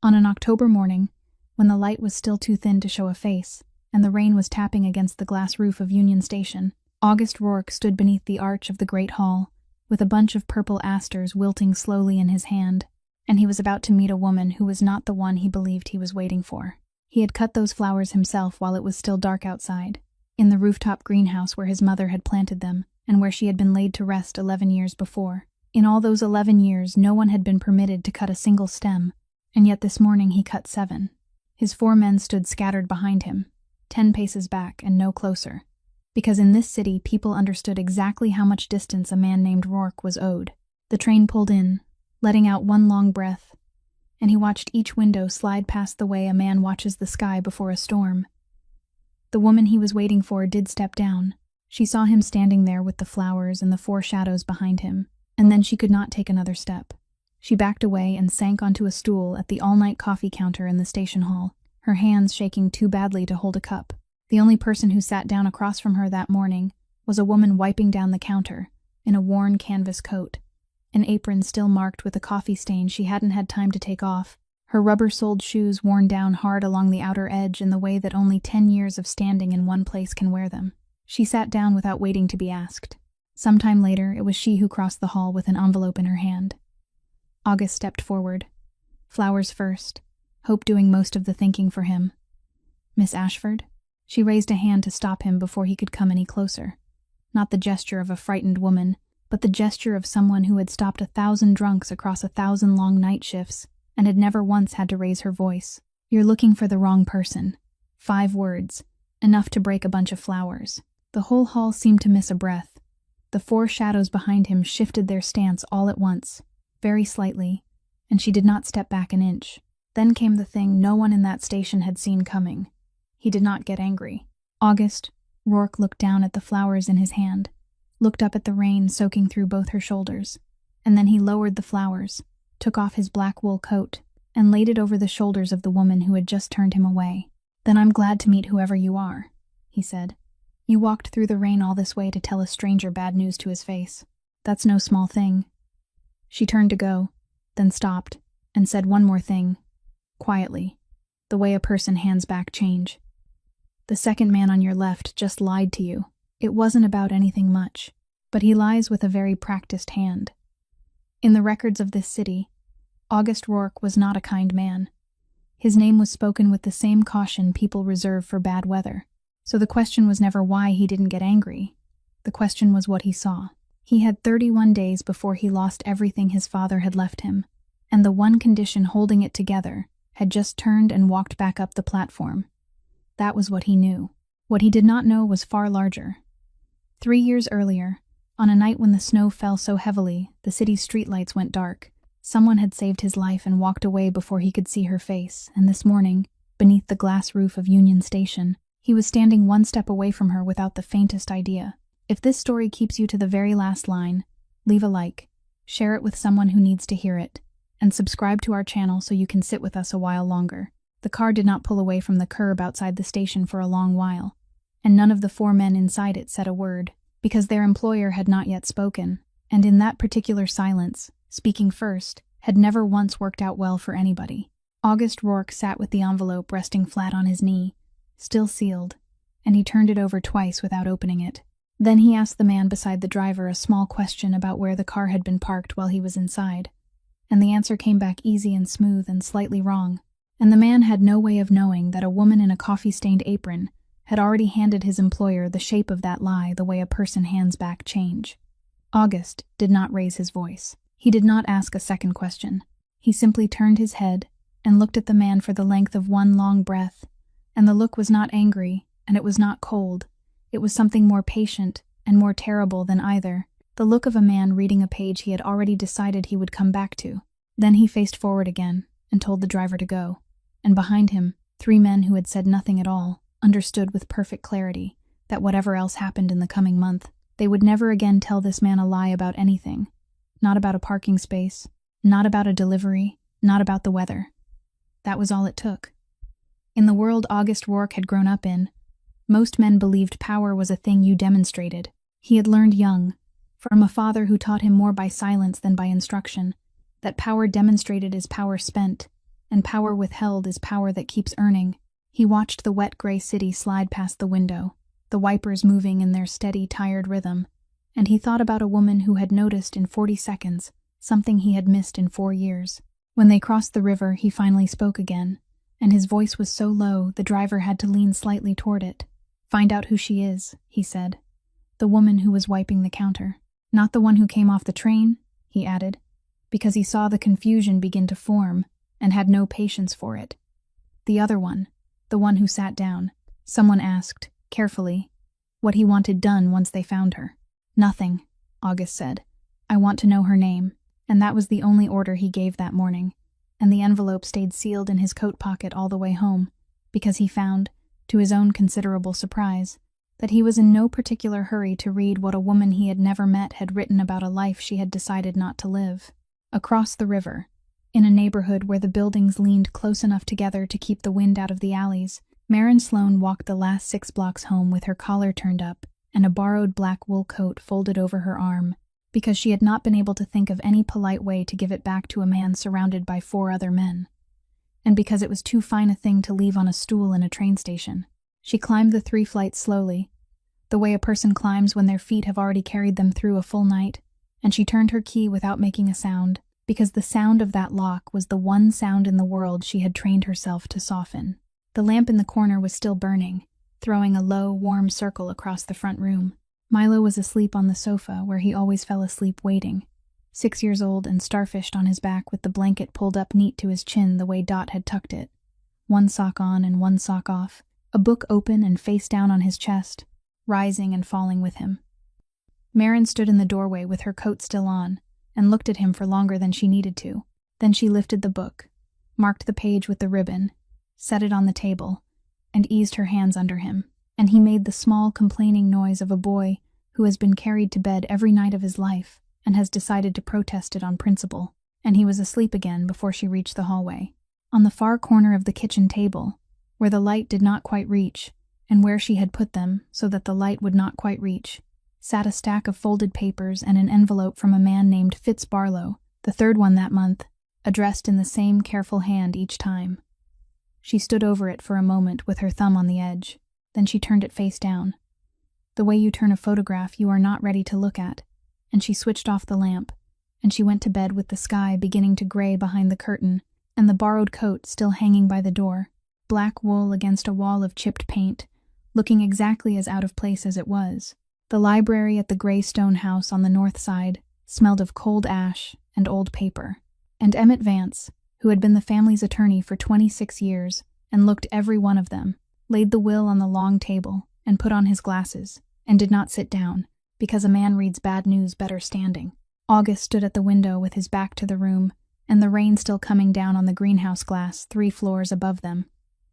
On an October morning, when the light was still too thin to show a face, and the rain was tapping against the glass roof of Union Station, August Rourke stood beneath the arch of the great hall, with a bunch of purple asters wilting slowly in his hand, and he was about to meet a woman who was not the one he believed he was waiting for. He had cut those flowers himself while it was still dark outside, in the rooftop greenhouse where his mother had planted them, and where she had been laid to rest 11 years before. In all those 11 years, no one had been permitted to cut a single stem, and yet this morning he cut 7. His 4 men stood scattered behind him, 10 paces back and no closer, because in this city people understood exactly how much distance a man named Rourke was owed. The train pulled in, letting out one long breath, and he watched each window slide past the way a man watches the sky before a storm. The woman he was waiting for did step down. She saw him standing there with the flowers and the 4 shadows behind him, and then she could not take another step. She backed away and sank onto a stool at the all-night coffee counter in the station hall, her hands shaking too badly to hold a cup. The only person who sat down across from her that morning was a woman wiping down the counter, in a worn canvas coat, an apron still marked with a coffee stain she hadn't had time to take off, her rubber-soled shoes worn down hard along the outer edge in the way that only 10 years of standing in one place can wear them. She sat down without waiting to be asked. Sometime later, it was she who crossed the hall with an envelope in her hand. August stepped forward. Flowers first, Hope doing most of the thinking for him. "Miss Ashford?" She raised a hand to stop him before he could come any closer. Not the gesture of a frightened woman, but the gesture of someone who had stopped 1,000 drunks across 1,000 long night shifts and had never once had to raise her voice. "You're looking for the wrong person." 5 words, enough to break a bunch of flowers. The whole hall seemed to miss a breath. The 4 shadows behind him shifted their stance all at once, very slightly, and she did not step back an inch. Then came the thing no one in that station had seen coming. He did not get angry. August Rourke looked down at the flowers in his hand, looked up at the rain soaking through both her shoulders, and then he lowered the flowers, took off his black wool coat, and laid it over the shoulders of the woman who had just turned him away. "Then I'm glad to meet whoever you are," he said. "You walked through the rain all this way to tell a stranger bad news to his face. That's no small thing." She turned to go, then stopped, and said one more thing, quietly, the way a person hands back change. "The second man on your left just lied to you. It wasn't about anything much, but he lies with a very practiced hand. In the records of this city, August Rourke was not a kind man. His name was spoken with the same caution people reserve for bad weather. So the question was never why he didn't get angry. The question was what he saw. He had 31 days before he lost everything his father had left him, and the one condition holding it together had just turned and walked back up the platform. That was what he knew. What he did not know was far larger. 3 years earlier, on a night when the snow fell so heavily the city's streetlights went dark, someone had saved his life and walked away before he could see her face, and this morning, beneath the glass roof of Union Station, he was standing 1 step away from her without the faintest idea. If this story keeps you to the very last line, leave a like, share it with someone who needs to hear it, and subscribe to our channel so you can sit with us a while longer. The car did not pull away from the curb outside the station for a long while, and none of the 4 men inside it said a word, because their employer had not yet spoken, and in that particular silence, speaking first, had never once worked out well for anybody. August Rourke sat with the envelope resting flat on his knee, still sealed, and he turned it over twice without opening it. Then he asked the man beside the driver a small question about where the car had been parked while he was inside, and the answer came back easy and smooth and slightly wrong, and the man had no way of knowing that a woman in a coffee-stained apron had already handed his employer the shape of that lie the way a person hands back change. August did not raise his voice. He did not ask a second question. He simply turned his head and looked at the man for the length of one long breath, and the look was not angry, and it was not cold. It was something more patient and more terrible than either, the look of a man reading a page he had already decided he would come back to. Then he faced forward again and told the driver to go, and behind him, 3 men who had said nothing at all understood with perfect clarity that whatever else happened in the coming month, they would never again tell this man a lie about anything. Not about a parking space, not about a delivery, not about the weather. That was all it took. In the world August Rourke had grown up in, most men believed power was a thing you demonstrated. He had learned young, from a father who taught him more by silence than by instruction, that power demonstrated is power spent, and power withheld is power that keeps earning. He watched the wet gray city slide past the window, the wipers moving in their steady, tired rhythm, and he thought about a woman who had noticed in 40 seconds something he had missed in 4 years. When they crossed the river, he finally spoke again, and his voice was so low the driver had to lean slightly toward it. "Find out who she is," he said. "The woman who was wiping the counter. Not the one who came off the train," he added, because he saw the confusion begin to form and had no patience for it. "The other one, the one who sat down." Someone asked, carefully, what he wanted done once they found her. "Nothing," August said. "I want to know her name." And that was the only order he gave that morning, and the envelope stayed sealed in his coat pocket all the way home, because he found, to his own considerable surprise, that he was in no particular hurry to read what a woman he had never met had written about a life she had decided not to live. Across the river, in a neighborhood where the buildings leaned close enough together to keep the wind out of the alleys, Maren Sloan walked the last 6 blocks home with her collar turned up and a borrowed black wool coat folded over her arm, because she had not been able to think of any polite way to give it back to a man surrounded by 4 other men, and because it was too fine a thing to leave on a stool in a train station. She climbed the 3 flights slowly, the way a person climbs when their feet have already carried them through a full night, and she turned her key without making a sound, because the sound of that lock was the one sound in the world she had trained herself to soften. The lamp in the corner was still burning, throwing a low, warm circle across the front room. Milo was asleep on the sofa where he always fell asleep waiting, 6 years old and starfished on his back with the blanket pulled up neat to his chin the way Dot had tucked it. 1 sock on and 1 sock off, a book open and face down on his chest, rising and falling with him. Maren stood in the doorway with her coat still on, and looked at him for longer than she needed to. Then she lifted the book, marked the page with the ribbon, set it on the table, and eased her hands under him, and he made the small, complaining noise of a boy who has been carried to bed every night of his life and has decided to protest it on principle, and he was asleep again before she reached the hallway. On the far corner of the kitchen table, where the light did not quite reach, and where she had put them so that the light would not quite reach, sat a stack of folded papers and an envelope from a man named Fitz Barlow, the 3rd one that month, addressed in the same careful hand each time. She stood over it for a moment with her thumb on the edge. Then she turned it face down, the way you turn a photograph you are not ready to look at, and she switched off the lamp, and she went to bed with the sky beginning to gray behind the curtain, and the borrowed coat still hanging by the door, black wool against a wall of chipped paint, looking exactly as out of place as it was. The library at the gray stone house on the north side smelled of cold ash and old paper, and Emmett Vance, who had been the family's attorney for 26 years and looked every one of them, laid the will on the long table and put on his glasses, and did not sit down, because a man reads bad news better standing. August stood at the window with his back to the room, and the rain still coming down on the greenhouse glass 3 floors above them,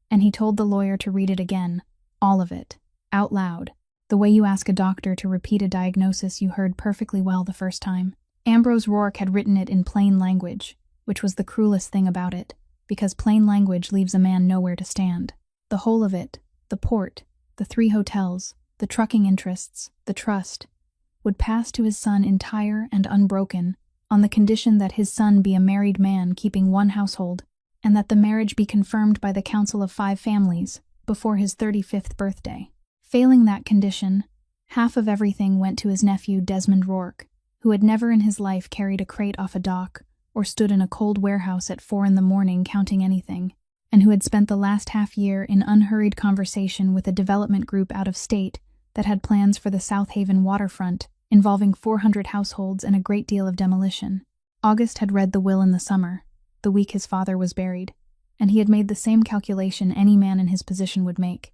and he told the lawyer to read it again, all of it, out loud, the way you ask a doctor to repeat a diagnosis you heard perfectly well the first time. Ambrose Rourke had written it in plain language, which was the cruelest thing about it, because plain language leaves a man nowhere to stand. The whole of it, the port, the 3 hotels, the trucking interests, the trust, would pass to his son entire and unbroken, on the condition that his son be a married man keeping 1 household, and that the marriage be confirmed by the Council of 5 Families before his 35th birthday. Failing that condition, half of everything went to his nephew Desmond Rourke, who had never in his life carried a crate off a dock or stood in a cold warehouse at 4 in the morning counting anything, and who had spent the last half-year in unhurried conversation with a development group out of state that had plans for the South Haven waterfront involving 400 households and a great deal of demolition. August had read the will in the summer, the week his father was buried, and he had made the same calculation any man in his position would make,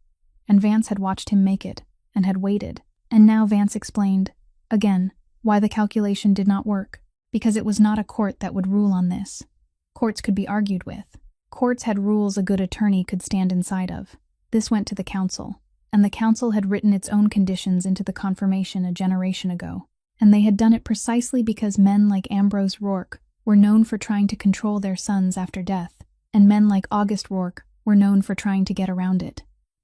and Vance had watched him make it, and had waited, and now Vance explained, again, why the calculation did not work, because it was not a court that would rule on this. Courts could be argued with. Courts had rules a good attorney could stand inside of. This went to the council, and the council had written its own conditions into the confirmation a generation ago, and they had done it precisely because men like Ambrose Rourke were known for trying to control their sons after death, and men like August Rourke were known for trying to get around it.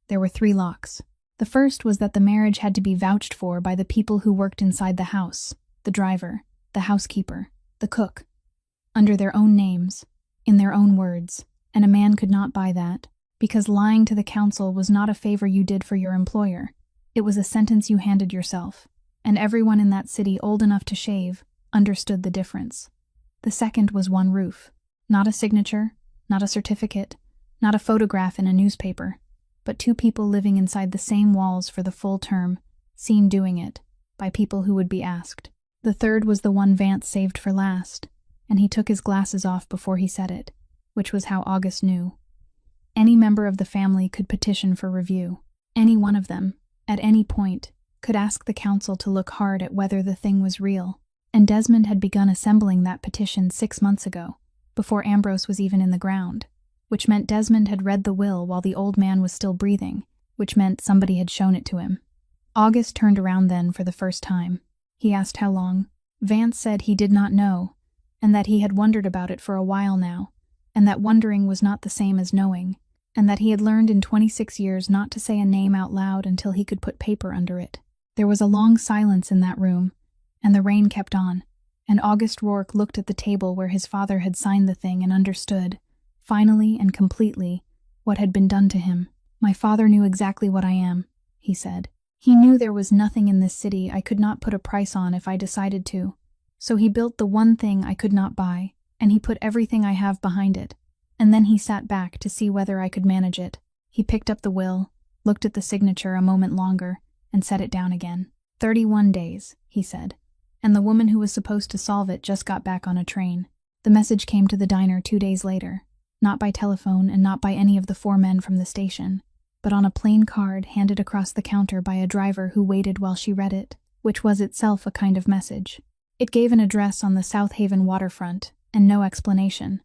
There were 3 locks. The first was that the marriage had to be vouched for by the people who worked inside the house, the driver, the housekeeper, the cook, under their own names, in their own words, And a man could not buy that, because lying to the council was not a favor you did for your employer. It was a sentence you handed yourself, and everyone in that city old enough to shave understood the difference. The second was one roof. Not a signature, not a certificate, not a photograph in a newspaper, but two people living inside the same walls for the full term, seen doing it, by people who would be asked. The third was the one Vance saved for last, and he took his glasses off before he said it, which was how August knew. Any member of the family could petition for review. Any one of them, at any point, could ask the council to look hard at whether the thing was real, and Desmond had begun assembling that petition 6 months ago, before Ambrose was even in the ground, which meant Desmond had read the will while the old man was still breathing, which meant somebody had shown it to him. August turned around then for the first time. He asked how long. Vance said he did not know, and that he had wondered about it for a while now, and that wondering was not the same as knowing, and that he had learned in 26 years not to say a name out loud until he could put paper under it. There was a long silence in that room, and the rain kept on, and August Rourke looked at the table where his father had signed the thing and understood, finally and completely, what had been done to him. "My father knew exactly what I am," he said. "He knew there was nothing in this city I could not put a price on if I decided to, so he built the one thing I could not buy, and he put everything I have behind it, and then he sat back to see whether I could manage it. He picked up the will, looked at the signature a moment longer, and set it down again. 31 days, he said, and the woman who was supposed to solve it just got back on a train. The message came to the diner 2 days later, not by telephone and not by any of the 4 men from the station, but on a plain card handed across the counter by a driver who waited while she read it, which was itself a kind of message. It gave an address on the South Haven waterfront, and no explanation.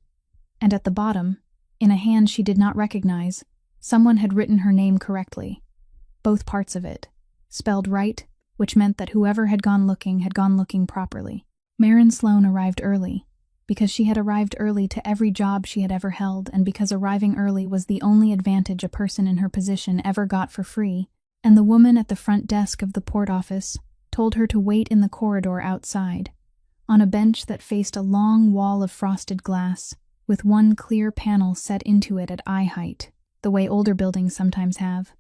And at the bottom, in a hand she did not recognize, someone had written her name correctly. Both parts of it. Spelled right, which meant that whoever had gone looking properly. Maren Sloane arrived early, because she had arrived early to every job she had ever held, and because arriving early was the only advantage a person in her position ever got for free, and the woman at the front desk of the port office told her to wait in the corridor outside, on a bench that faced a long wall of frosted glass, with one clear panel set into it at eye height, the way older buildings sometimes have,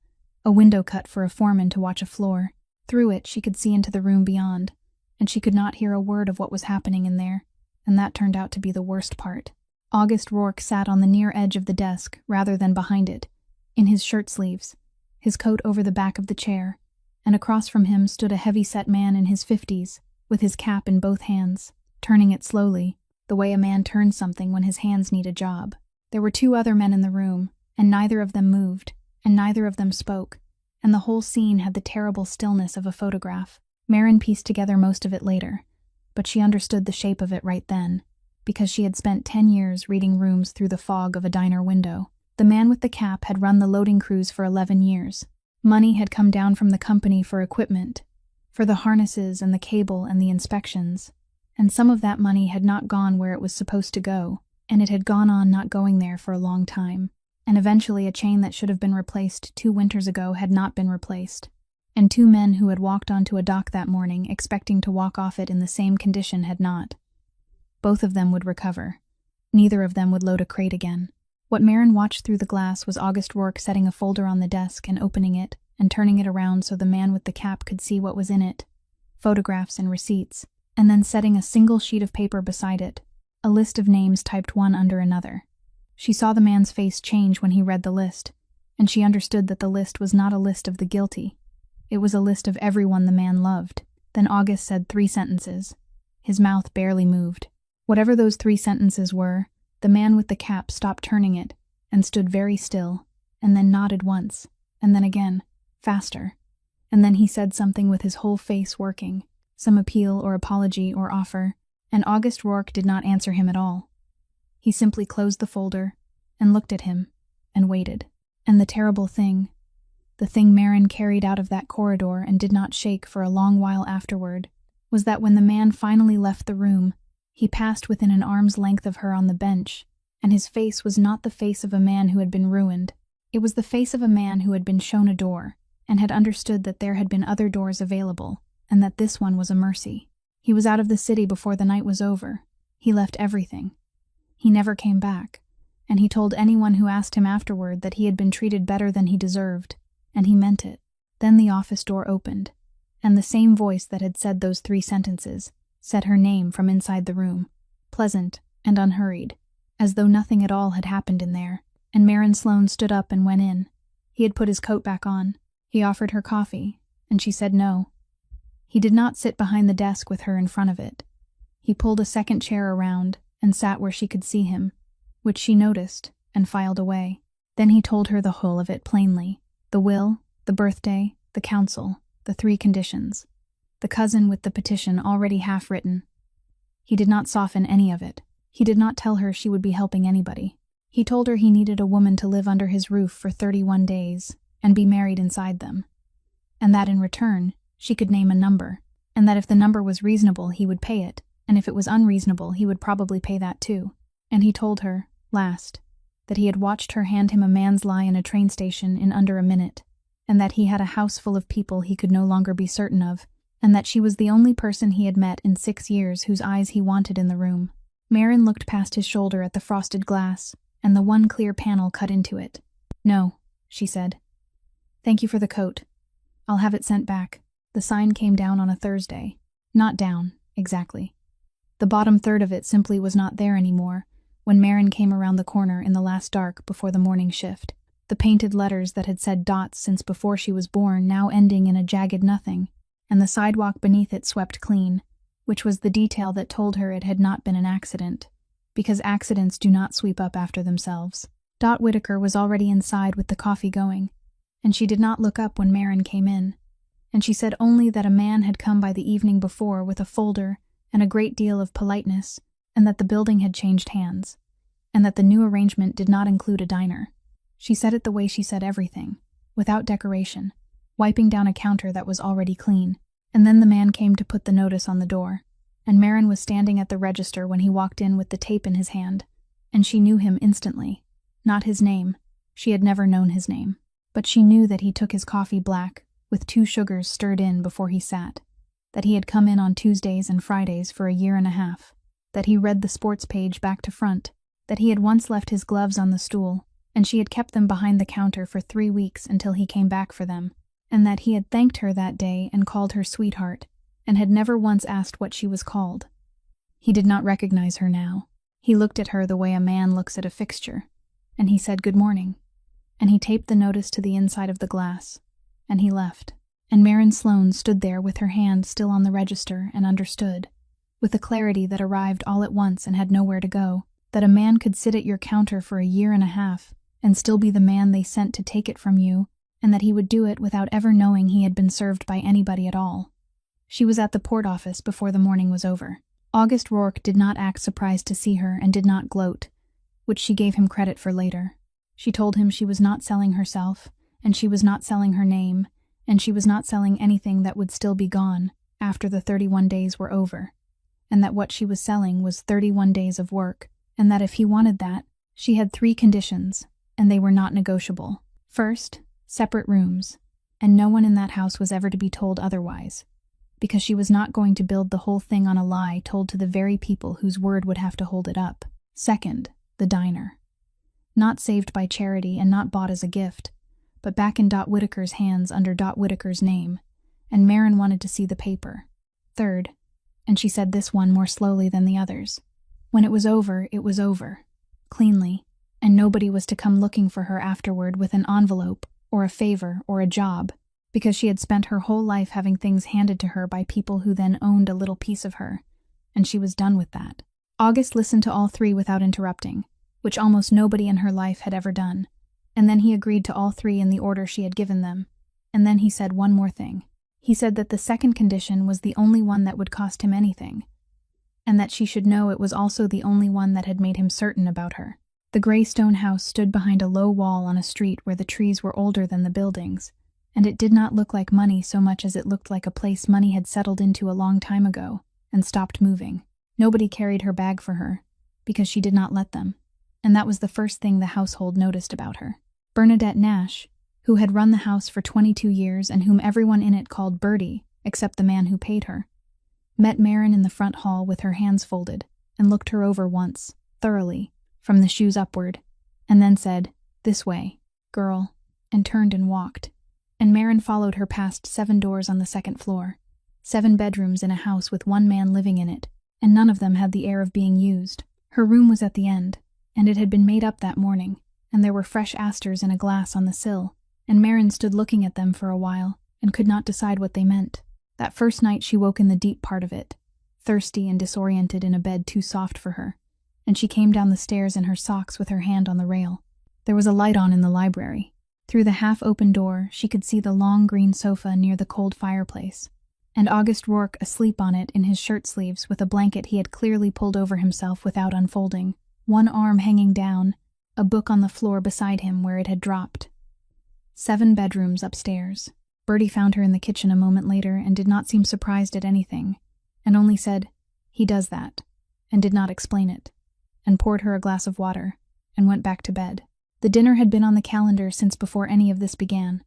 a window cut for a foreman to watch a floor. Through it she could see into the room beyond, and she could not hear a word of what was happening in there, and that turned out to be the worst part. August Rourke sat on the near edge of the desk rather than behind it, in his shirt sleeves, his coat over the back of the chair, and across from him stood a heavy-set man in his 50s, with his cap in both hands, turning it slowly, the way a man turns something when his hands need a job. There were 2 other men in the room, and neither of them moved, and neither of them spoke, and the whole scene had the terrible stillness of a photograph. Maren pieced together most of it later, but she understood the shape of it right then, because she had spent 10 years reading rooms through the fog of a diner window. The man with the cap had run the loading crews for 11 years. Money had come down from the company for equipment, for the harnesses and the cable and the inspections, and some of that money had not gone where it was supposed to go, and it had gone on not going there for a long time, and eventually a chain that should have been replaced 2 winters ago had not been replaced, and 2 men who had walked onto a dock that morning expecting to walk off it in the same condition had not. Both of them would recover. Neither of them would load a crate again. What Maren watched through the glass was August Rourke setting a folder on the desk and opening it and turning it around so the man with the cap could see what was in it, photographs and receipts, and then setting a single sheet of paper beside it, a list of names typed one under another. She saw the man's face change when he read the list, and she understood that the list was not a list of the guilty. It was a list of everyone the man loved. Then August said 3 sentences. His mouth barely moved. Whatever those 3 sentences were, the man with the cap stopped turning it and stood very still, and then nodded once, and then again, faster. And then he said something with his whole face working, some appeal or apology or offer, and August Rourke did not answer him at all. He simply closed the folder and looked at him and waited. And the terrible thing, the thing Maren carried out of that corridor and did not shake for a long while afterward, was that when the man finally left the room, he passed within an arm's length of her on the bench, and his face was not the face of a man who had been ruined. It was the face of a man who had been shown a door, and had understood that there had been other doors available, and that this one was a mercy. He was out of the city before the night was over. He left everything. He never came back, and he told anyone who asked him afterward that he had been treated better than he deserved, and he meant it. Then the office door opened, and the same voice that had said those 3 sentences said her name from inside the room, pleasant and unhurried, as though nothing at all had happened in there, and Marin Sloane stood up and went in. He had put his coat back on. He offered her coffee, and she said no. He did not sit behind the desk with her in front of it. He pulled a second chair around and sat where she could see him, which she noticed and filed away. Then he told her the whole of it plainly: the will, the birthday, the counsel, the 3 conditions, the cousin with the petition already half written. He did not soften any of it. He did not tell her she would be helping anybody. He told her he needed a woman to live under his roof for 31 days and be married inside them, and that in return she could name a number, and that if the number was reasonable he would pay it, and if it was unreasonable he would probably pay that too. And he told her, last, that he had watched her hand him a man's lie in a train station in under a minute, and that he had a house full of people he could no longer be certain of, and that she was the only person he had met in 6 years whose eyes he wanted in the room. Marin looked past his shoulder at the frosted glass, and the one clear panel cut into it. "No," she said. "Thank you for the coat. I'll have it sent back." The sign came down on a Thursday. Not down, exactly. The bottom third of it simply was not there anymore when Marin came around the corner in the last dark before the morning shift. The painted letters that had said dots since before she was born now ending in a jagged nothing, and the sidewalk beneath it swept clean, which was the detail that told her it had not been an accident, because accidents do not sweep up after themselves. Dot Whitaker was already inside with the coffee going, and she did not look up when Marin came in, and she said only that a man had come by the evening before with a folder and a great deal of politeness, and that the building had changed hands, and that the new arrangement did not include a diner. She said it the way she said everything, without decoration, wiping down a counter that was already clean. And then the man came to put the notice on the door, and Marin was standing at the register when he walked in with the tape in his hand, and she knew him instantly. Not his name. She had never known his name. But she knew that he took his coffee black, with 2 sugars stirred in before he sat, that he had come in on Tuesdays and Fridays for a year and a half, that he read the sports page back to front, that he had once left his gloves on the stool, and she had kept them behind the counter for 3 weeks until he came back for them, and that he had thanked her that day and called her sweetheart, and had never once asked what she was called. He did not recognize her now. He looked at her the way a man looks at a fixture, and he said good morning, and he taped the notice to the inside of the glass, and he left. And Marin Sloane stood there with her hand still on the register and understood, with a clarity that arrived all at once and had nowhere to go, that a man could sit at your counter for a year and a half and still be the man they sent to take it from you, and that he would do it without ever knowing he had been served by anybody at all. She was at the port office before the morning was over. August Rourke did not act surprised to see her and did not gloat, which she gave him credit for later. She told him she was not selling herself, and she was not selling her name, and she was not selling anything that would still be gone after the 31 days were over, and that what she was selling was 31 days of work, and that if he wanted that, she had 3 conditions, and they were not negotiable. First, separate rooms, and no one in that house was ever to be told otherwise, because she was not going to build the whole thing on a lie told to the very people whose word would have to hold it up. Second, the diner. Not saved by charity and not bought as a gift, but back in Dot Whitaker's hands under Dot Whitaker's name, and Marin wanted to see the paper. Third, and she said this one more slowly than the others, when it was over, cleanly, and nobody was to come looking for her afterward with an envelope or a favor or a job, because she had spent her whole life having things handed to her by people who then owned a little piece of her, and she was done with that. August listened to all 3 without interrupting, which almost nobody in her life had ever done, and then he agreed to all 3 in the order she had given them, and then he said one more thing. He said that the second condition was the only one that would cost him anything, and that she should know it was also the only one that had made him certain about her. The gray stone house stood behind a low wall on a street where the trees were older than the buildings, and it did not look like money so much as it looked like a place money had settled into a long time ago and stopped moving. Nobody carried her bag for her, because she did not let them, and that was the first thing the household noticed about her. Bernadette Nash, who had run the house for 22 years and whom everyone in it called Bertie, except the man who paid her, met Marin in the front hall with her hands folded and looked her over once, thoroughly, from the shoes upward, and then said, "This way, girl," and turned and walked. And Marin followed her past 7 doors on the 2nd floor. 7 bedrooms in a house with 1 man living in it, and none of them had the air of being used. Her room was at the end, and it had been made up that morning, and there were fresh asters in a glass on the sill, and Marin stood looking at them for a while, and could not decide what they meant. That first night she woke in the deep part of it, thirsty and disoriented in a bed too soft for her, and she came down the stairs in her socks with her hand on the rail. There was a light on in the library. Through the half-open door, she could see the long green sofa near the cold fireplace, and August Rourke asleep on it in his shirt sleeves with a blanket he had clearly pulled over himself without unfolding, one arm hanging down, a book on the floor beside him where it had dropped. 7 bedrooms upstairs. Bertie found her in the kitchen a moment later and did not seem surprised at anything, and only said, "He does that," and did not explain it, and poured her a glass of water, and went back to bed. The dinner had been on the calendar since before any of this began.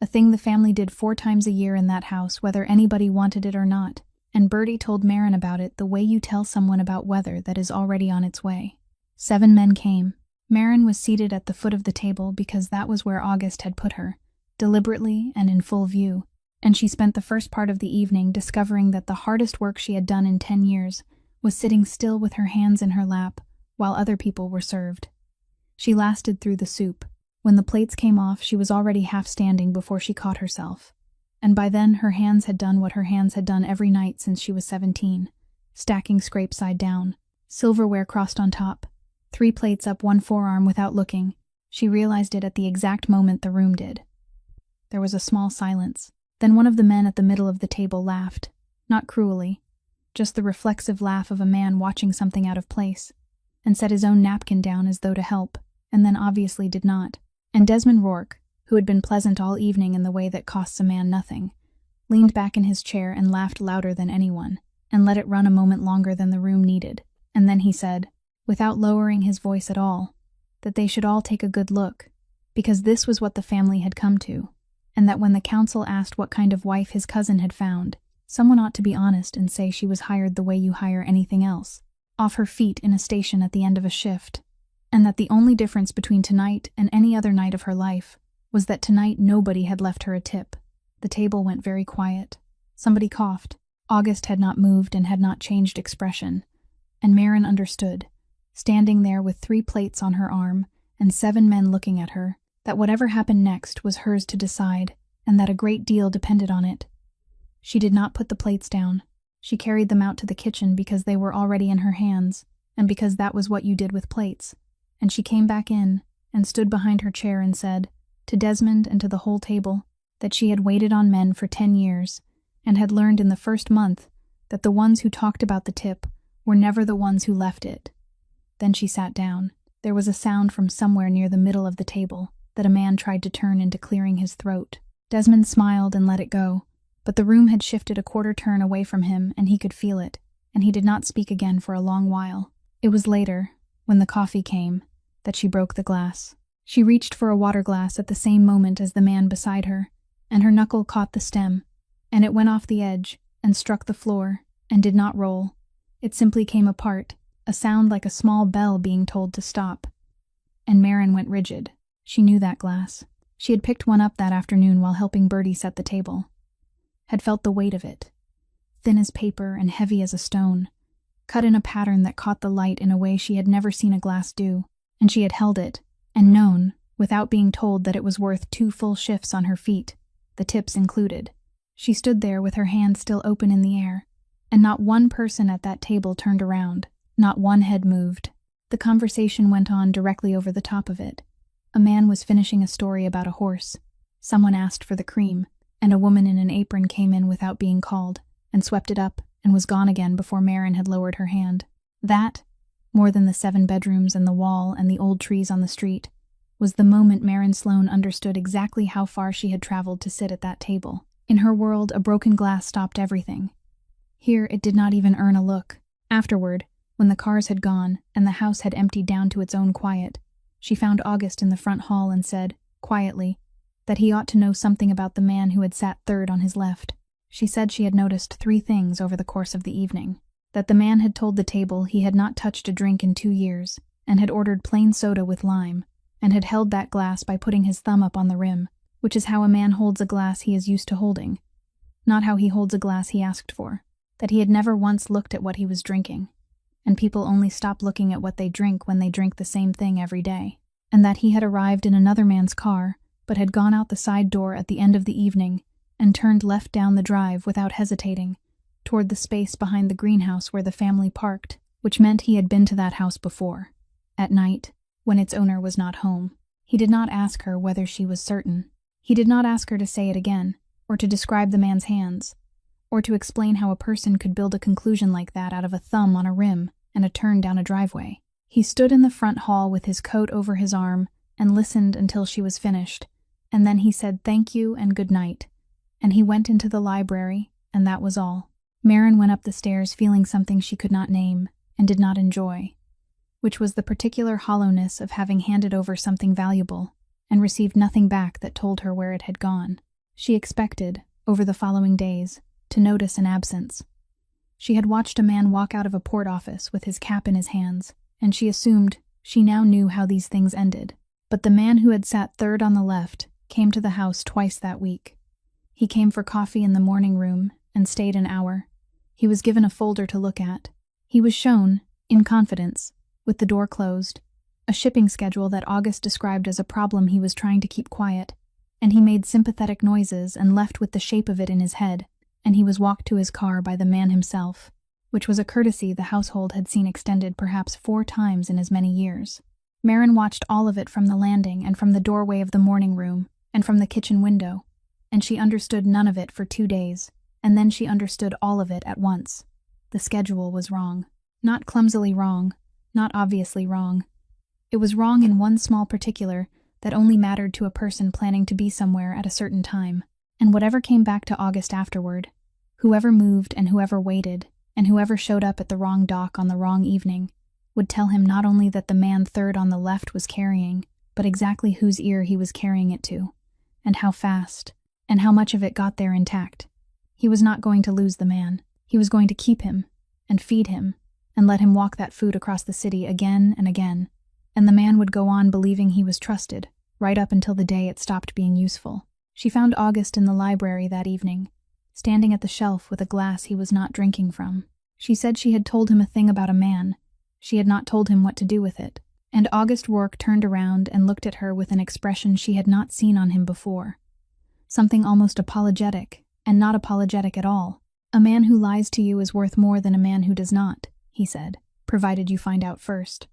A thing the family did 4 times a year in that house, whether anybody wanted it or not, and Bertie told Marin about it the way you tell someone about weather that is already on its way. 7 men came. Marin was seated at the foot of the table because that was where August had put her, deliberately and in full view, and she spent the first part of the evening discovering that the hardest work she had done in 10 years was sitting still with her hands in her lap while other people were served. She lasted through the soup. When the plates came off, she was already half standing before she caught herself, and by then her hands had done what her hands had done every night since she was 17, stacking scrapes side down, silverware crossed on top, 3 plates up one forearm without looking. She realized it at the exact moment the room did. There was a small silence. Then one of the men at the middle of the table laughed, not cruelly, just the reflexive laugh of a man watching something out of place, and set his own napkin down as though to help, and then obviously did not. And Desmond Rourke, who had been pleasant all evening in the way that costs a man nothing, leaned back in his chair and laughed louder than anyone, and let it run a moment longer than the room needed, and then he said, without lowering his voice at all, that they should all take a good look, because this was what the family had come to, and that when the council asked what kind of wife his cousin had found, someone ought to be honest and say she was hired the way you hire anything else, off her feet in a station at the end of a shift, and that the only difference between tonight and any other night of her life was that tonight nobody had left her a tip. The table went very quiet. Somebody coughed. August had not moved and had not changed expression, and Marin understood, standing there with 3 plates on her arm and 7 men looking at her, that whatever happened next was hers to decide, and that a great deal depended on it. She did not put the plates down. She carried them out to the kitchen because they were already in her hands, and because that was what you did with plates. And she came back in, and stood behind her chair and said, to Desmond and to the whole table, that she had waited on men for 10 years, and had learned in the first month that the ones who talked about the tip were never the ones who left it. Then she sat down. There was a sound from somewhere near the middle of the table that a man tried to turn into clearing his throat. Desmond smiled and let it go, but the room had shifted a quarter turn away from him and he could feel it, and he did not speak again for a long while. It was later, when the coffee came, that she broke the glass. She reached for a water glass at the same moment as the man beside her, and her knuckle caught the stem, and it went off the edge and struck the floor and did not roll. It simply came apart, a sound like a small bell being told to stop. And Marin went rigid. She knew that glass. She had picked one up that afternoon while helping Bertie set the table. Had felt the weight of it. Thin as paper and heavy as a stone. Cut in a pattern that caught the light in a way she had never seen a glass do. And she had held it, and known, without being told, that it was worth 2 full shifts on her feet, the tips included. She stood there with her hand still open in the air, and not one person at that table turned around. Not one head moved. The conversation went on directly over the top of it. A man was finishing a story about a horse. Someone asked for the cream, and a woman in an apron came in without being called, and swept it up, and was gone again before Marin had lowered her hand. That, more than the 7 bedrooms and the wall and the old trees on the street, was the moment Marin Sloane understood exactly how far she had traveled to sit at that table. In her world, a broken glass stopped everything. Here it did not even earn a look. Afterward, when the cars had gone and the house had emptied down to its own quiet, she found August in the front hall and said, quietly, that he ought to know something about the man who had sat third on his left. She said she had noticed 3 things over the course of the evening. That the man had told the table he had not touched a drink in 2 years, and had ordered plain soda with lime, and had held that glass by putting his thumb up on the rim, which is how a man holds a glass he is used to holding, not how he holds a glass he asked for, that he had never once looked at what he was drinking, and people only stop looking at what they drink when they drink the same thing every day, and that he had arrived in another man's car, but had gone out the side door at the end of the evening and turned left down the drive without hesitating, toward the space behind the greenhouse where the family parked, which meant he had been to that house before, at night, when its owner was not home. He did not ask her whether she was certain. He did not ask her to say it again, or to describe the man's hands, or to explain how a person could build a conclusion like that out of a thumb on a rim and a turn down a driveway. He stood in the front hall with his coat over his arm and listened until she was finished, and then he said thank you and good night, and he went into the library, and that was all. Maren went up the stairs feeling something she could not name and did not enjoy, which was the particular hollowness of having handed over something valuable and received nothing back that told her where it had gone. She expected, over the following days, to notice an absence. She had watched a man walk out of a port office with his cap in his hands, and she assumed she now knew how these things ended. But the man who had sat third on the left came to the house twice that week. He came for coffee in the morning room and stayed an hour. He was given a folder to look at. He was shown, in confidence, with the door closed, a shipping schedule that August described as a problem he was trying to keep quiet, and he made sympathetic noises and left with the shape of it in his head, and he was walked to his car by the man himself, which was a courtesy the household had seen extended perhaps 4 times in as many years. Maren watched all of it from the landing and from the doorway of the morning room and from the kitchen window, and she understood none of it for 2 days, and then she understood all of it at once. The schedule was wrong. Not clumsily wrong, not obviously wrong. It was wrong in one small particular that only mattered to a person planning to be somewhere at a certain time, and whatever came back to August afterward, whoever moved and whoever waited, and whoever showed up at the wrong dock on the wrong evening, would tell him not only that the man third on the left was carrying, but exactly whose ear he was carrying it to, and how fast, and how much of it got there intact. He was not going to lose the man. He was going to keep him, and feed him, and let him walk that food across the city again and again, and the man would go on believing he was trusted, right up until the day it stopped being useful. She found August in the library that evening, standing at the shelf with a glass he was not drinking from. She said she had told him a thing about a man. She had not told him what to do with it, and August Rourke turned around and looked at her with an expression she had not seen on him before. Something almost apologetic, and not apologetic at all. "A man who lies to you is worth more than a man who does not," he said, "provided you find out first.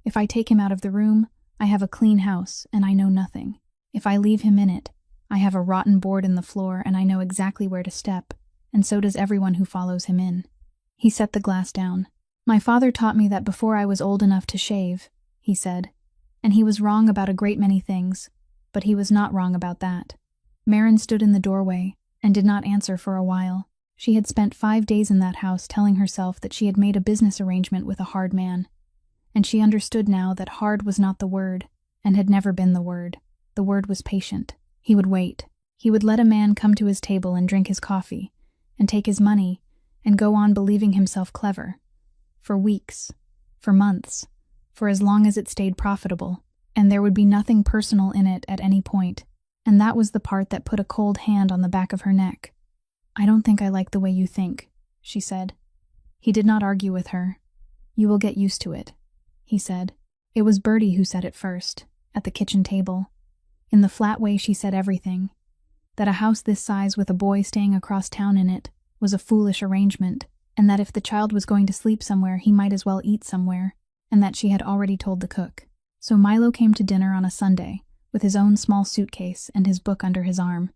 If I take him out of the room, I have a clean house, and I know nothing. If I leave him in it, I have a rotten board in the floor, and I know exactly where to step, and so does everyone who follows him in." He set the glass down. "My father taught me that before I was old enough to shave," he said, "and he was wrong about a great many things, but he was not wrong about that." Maren stood in the doorway and did not answer for a while. She had spent 5 days in that house telling herself that she had made a business arrangement with a hard man, and she understood now that hard was not the word, and had never been the word. The word was patient. He would wait. He would let a man come to his table and drink his coffee, and take his money, and go on believing himself clever. For weeks, for months, for as long as it stayed profitable, and there would be nothing personal in it at any point, and that was the part that put a cold hand on the back of her neck. "I don't think I like the way you think," she said. He did not argue with her. "You will get used to it," he said. It was Bertie who said it first, at the kitchen table. In the flat way she said everything. That a house this size with a boy staying across town in it was a foolish arrangement, and that if the child was going to sleep somewhere he might as well eat somewhere, and that she had already told the cook. So Milo came to dinner on a Sunday, with his own small suitcase and his book under his arm,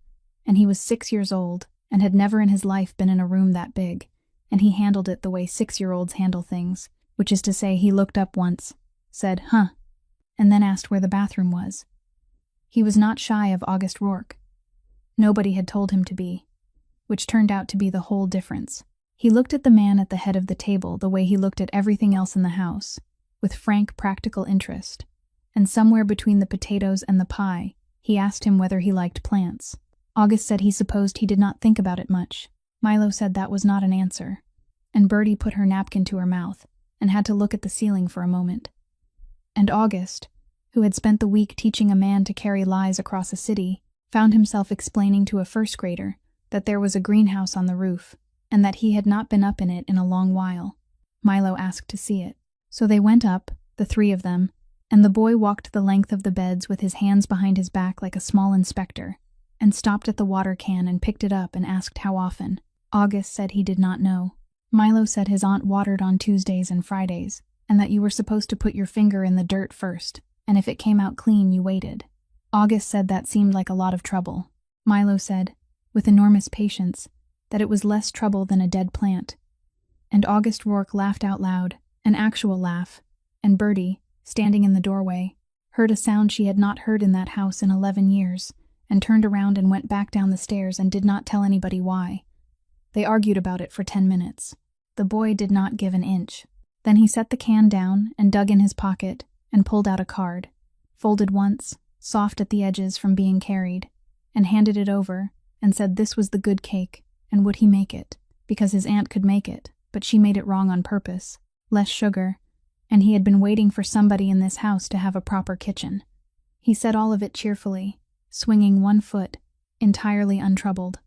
and he was 6 years old, and had never in his life been in a room that big, and he handled it the way 6-year-olds handle things, which is to say he looked up once, said, "Huh," and then asked where the bathroom was. He was not shy of August Rourke. Nobody had told him to be, which turned out to be the whole difference. He looked at the man at the head of the table the way he looked at everything else in the house, with frank practical interest, and somewhere between the potatoes and the pie, he asked him whether he liked plants. August said he supposed he did not think about it much. Milo said that was not an answer, and Bertie put her napkin to her mouth and had to look at the ceiling for a moment. And August, who had spent the week teaching a man to carry lies across a city, found himself explaining to a first grader that there was a greenhouse on the roof and that he had not been up in it in a long while. Milo asked to see it. So they went up, the three of them, and the boy walked the length of the beds with his hands behind his back like a small inspector, and stopped at the water can and picked it up and asked how often. August said he did not know. Milo said his aunt watered on Tuesdays and Fridays, and that you were supposed to put your finger in the dirt first, and if it came out clean, you waited. August said that seemed like a lot of trouble. Milo said, with enormous patience, that it was less trouble than a dead plant. And August Rourke laughed out loud, an actual laugh, and Bertie, standing in the doorway, heard a sound she had not heard in that house in 11 years, and turned around and went back down the stairs and did not tell anybody why. They argued about it for 10 minutes. The boy did not give an inch. Then he set the can down and dug in his pocket and pulled out a card, folded once, soft at the edges from being carried, and handed it over and said this was the good cake, and would he make it, because his aunt could make it, but she made it wrong on purpose, less sugar, and he had been waiting for somebody in this house to have a proper kitchen. He said all of it cheerfully, swinging one foot, entirely untroubled.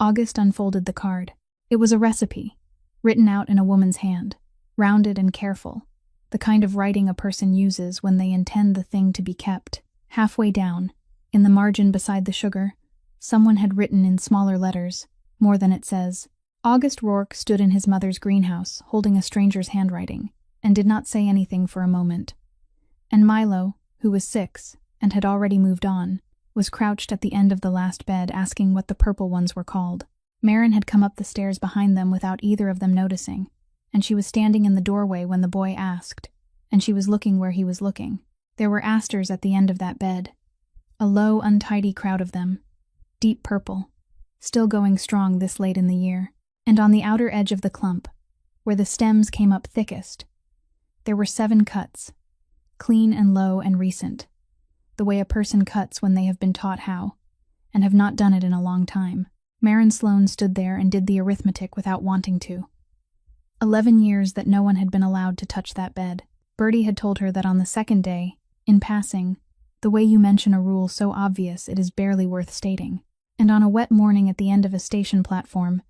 August unfolded the card. It was a recipe, written out in a woman's hand, rounded and careful, the kind of writing a person uses when they intend the thing to be kept. Halfway down, in the margin beside the sugar, someone had written in smaller letters, more than it says. August Rourke stood in his mother's greenhouse, holding a stranger's handwriting, and did not say anything for a moment. And Milo, who was 6, and had already moved on, was crouched at the end of the last bed asking what the purple ones were called. Marin had come up the stairs behind them without either of them noticing, and she was standing in the doorway when the boy asked, and she was looking where he was looking. There were asters at the end of that bed, a low, untidy crowd of them, deep purple, still going strong this late in the year. And on the outer edge of the clump, where the stems came up thickest, there were 7 cuts, clean and low and recent, the way a person cuts when they have been taught how, and have not done it in a long time. Marin Sloane stood there and did the arithmetic without wanting to. 11 years that no one had been allowed to touch that bed. Bertie had told her that on the second day, in passing, the way you mention a rule so obvious it is barely worth stating. And on a wet morning at the end of a station platform,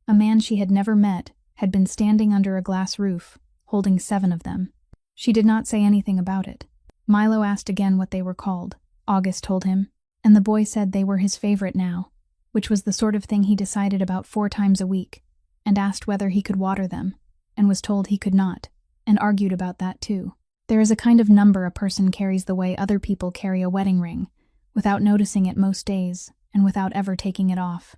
a man she had never met had been standing under a glass roof, holding 7 of them. She did not say anything about it. Milo asked again what they were called. August told him, and the boy said they were his favorite now, which was the sort of thing he decided about 4 times a week, and asked whether he could water them, and was told he could not, and argued about that too. There is a kind of number a person carries the way other people carry a wedding ring, without noticing it most days, and without ever taking it off.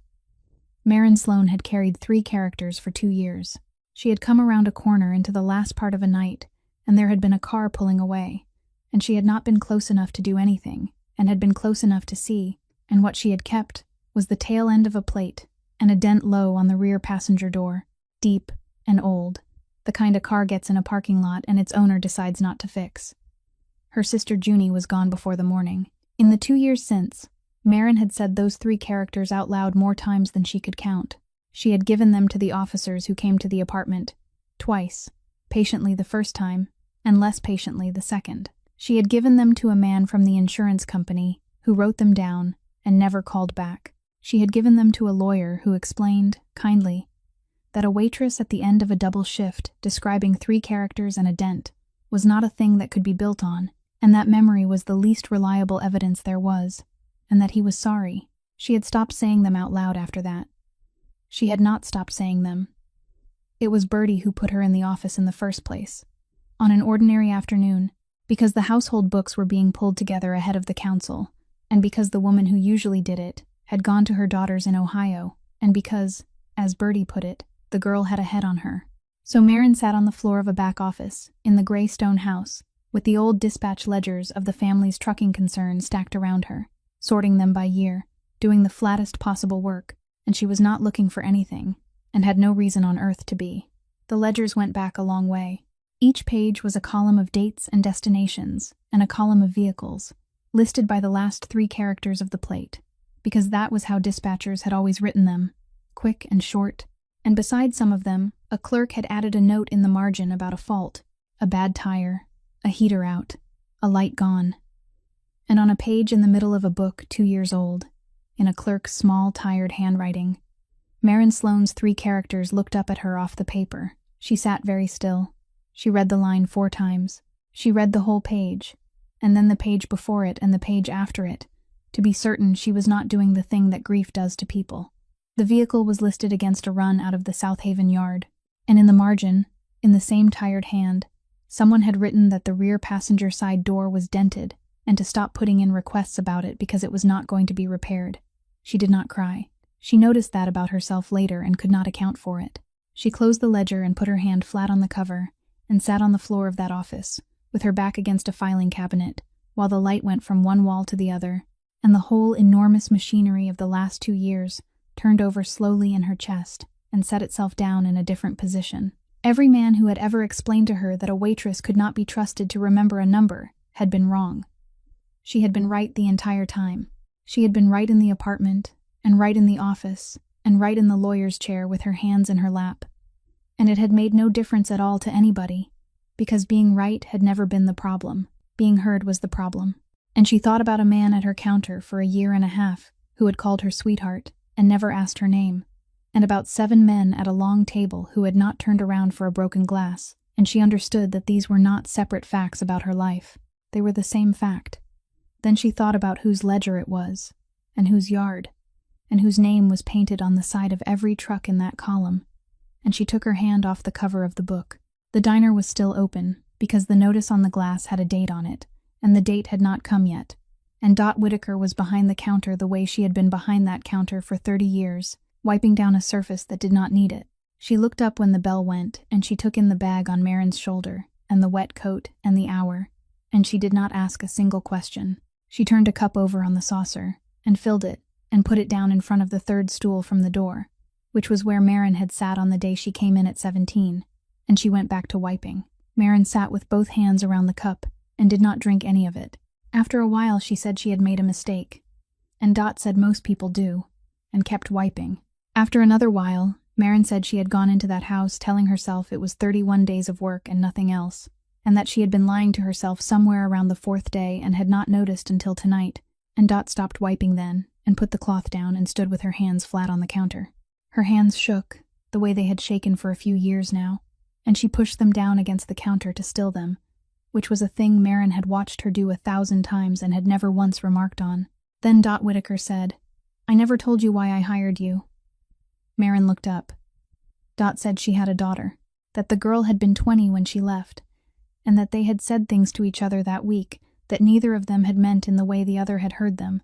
Marin Sloane had carried 3 characters for 2 years. She had come around a corner into the last part of a night, and there had been a car pulling away, and she had not been close enough to do anything, and had been close enough to see, and what she had kept was the tail end of a plate and a dent low on the rear passenger door, deep and old, the kind a car gets in a parking lot and its owner decides not to fix. Her sister Junie was gone before the morning. In the 2 years since, Marin had said those 3 characters out loud more times than she could count. She had given them to the officers who came to the apartment, twice, patiently the first time, and less patiently the second. She had given them to a man from the insurance company, who wrote them down and never called back. She had given them to a lawyer who explained, kindly, that a waitress at the end of a double shift describing 3 characters and a dent was not a thing that could be built on, and that memory was the least reliable evidence there was, and that he was sorry. She had stopped saying them out loud after that. She had not stopped saying them. It was Bertie who put her in the office in the first place, on an ordinary afternoon, because the household books were being pulled together ahead of the council, and because the woman who usually did it had gone to her daughters in Ohio, and because, as Bertie put it, the girl had a head on her. So Marin sat on the floor of a back office, in the gray stone house, with the old dispatch ledgers of the family's trucking concern stacked around her, sorting them by year, doing the flattest possible work, and she was not looking for anything, and had no reason on earth to be. The ledgers went back a long way. Each page was a column of dates and destinations, and a column of vehicles, listed by the last 3 characters of the plate, because that was how dispatchers had always written them, quick and short, and beside some of them, a clerk had added a note in the margin about a fault, a bad tire, a heater out, a light gone. And on a page in the middle of a book 2 years old, in a clerk's small, tired handwriting, Maren Sloane's 3 characters looked up at her off the paper. She sat very still. She read the line 4 times. She read the whole page, and then the page before it and the page after it, to be certain she was not doing the thing that grief does to people. The vehicle was listed against a run out of the South Haven yard, and in the margin, in the same tired hand, someone had written that the rear passenger side door was dented and to stop putting in requests about it because it was not going to be repaired. She did not cry. She noticed that about herself later and could not account for it. She closed the ledger and put her hand flat on the cover and sat on the floor of that office, with her back against a filing cabinet, while the light went from one wall to the other, and the whole enormous machinery of the last 2 years turned over slowly in her chest and set itself down in a different position. Every man who had ever explained to her that a waitress could not be trusted to remember a number had been wrong. She had been right the entire time. She had been right in the apartment, and right in the office, and right in the lawyer's chair with her hands in her lap. And it had made no difference at all to anybody, because being right had never been the problem. Being heard was the problem. And she thought about a man at her counter for a year and a half who had called her sweetheart and never asked her name, and about 7 men at a long table who had not turned around for a broken glass, and she understood that these were not separate facts about her life. They were the same fact. Then she thought about whose ledger it was, and whose yard, and whose name was painted on the side of every truck in that column, and she took her hand off the cover of the book. The diner was still open, because the notice on the glass had a date on it, and the date had not come yet, and Dot Whitaker was behind the counter the way she had been behind that counter for 30 years, wiping down a surface that did not need it. She looked up when the bell went, and she took in the bag on Maren's shoulder, and the wet coat, and the hour, and she did not ask a single question. She turned a cup over on the saucer, and filled it, and put it down in front of the 3rd stool from the door, which was where Maren had sat on the day she came in at 17, and she went back to wiping. Maren sat with both hands around the cup, and did not drink any of it. After a while she said she had made a mistake, and Dot said most people do, and kept wiping. After another while, Maren said she had gone into that house telling herself it was 31 days of work and nothing else, and that she had been lying to herself somewhere around the 4th day and had not noticed until tonight, and Dot stopped wiping then, and put the cloth down and stood with her hands flat on the counter. Her hands shook, the way they had shaken for a few years now, and she pushed them down against the counter to still them, which was a thing Maren had watched her do 1,000 times and had never once remarked on. Then Dot Whitaker said, "I never told you why I hired you." Maren looked up. Dot said she had a daughter, that the girl had been 20 when she left, and that they had said things to each other that week that neither of them had meant in the way the other had heard them,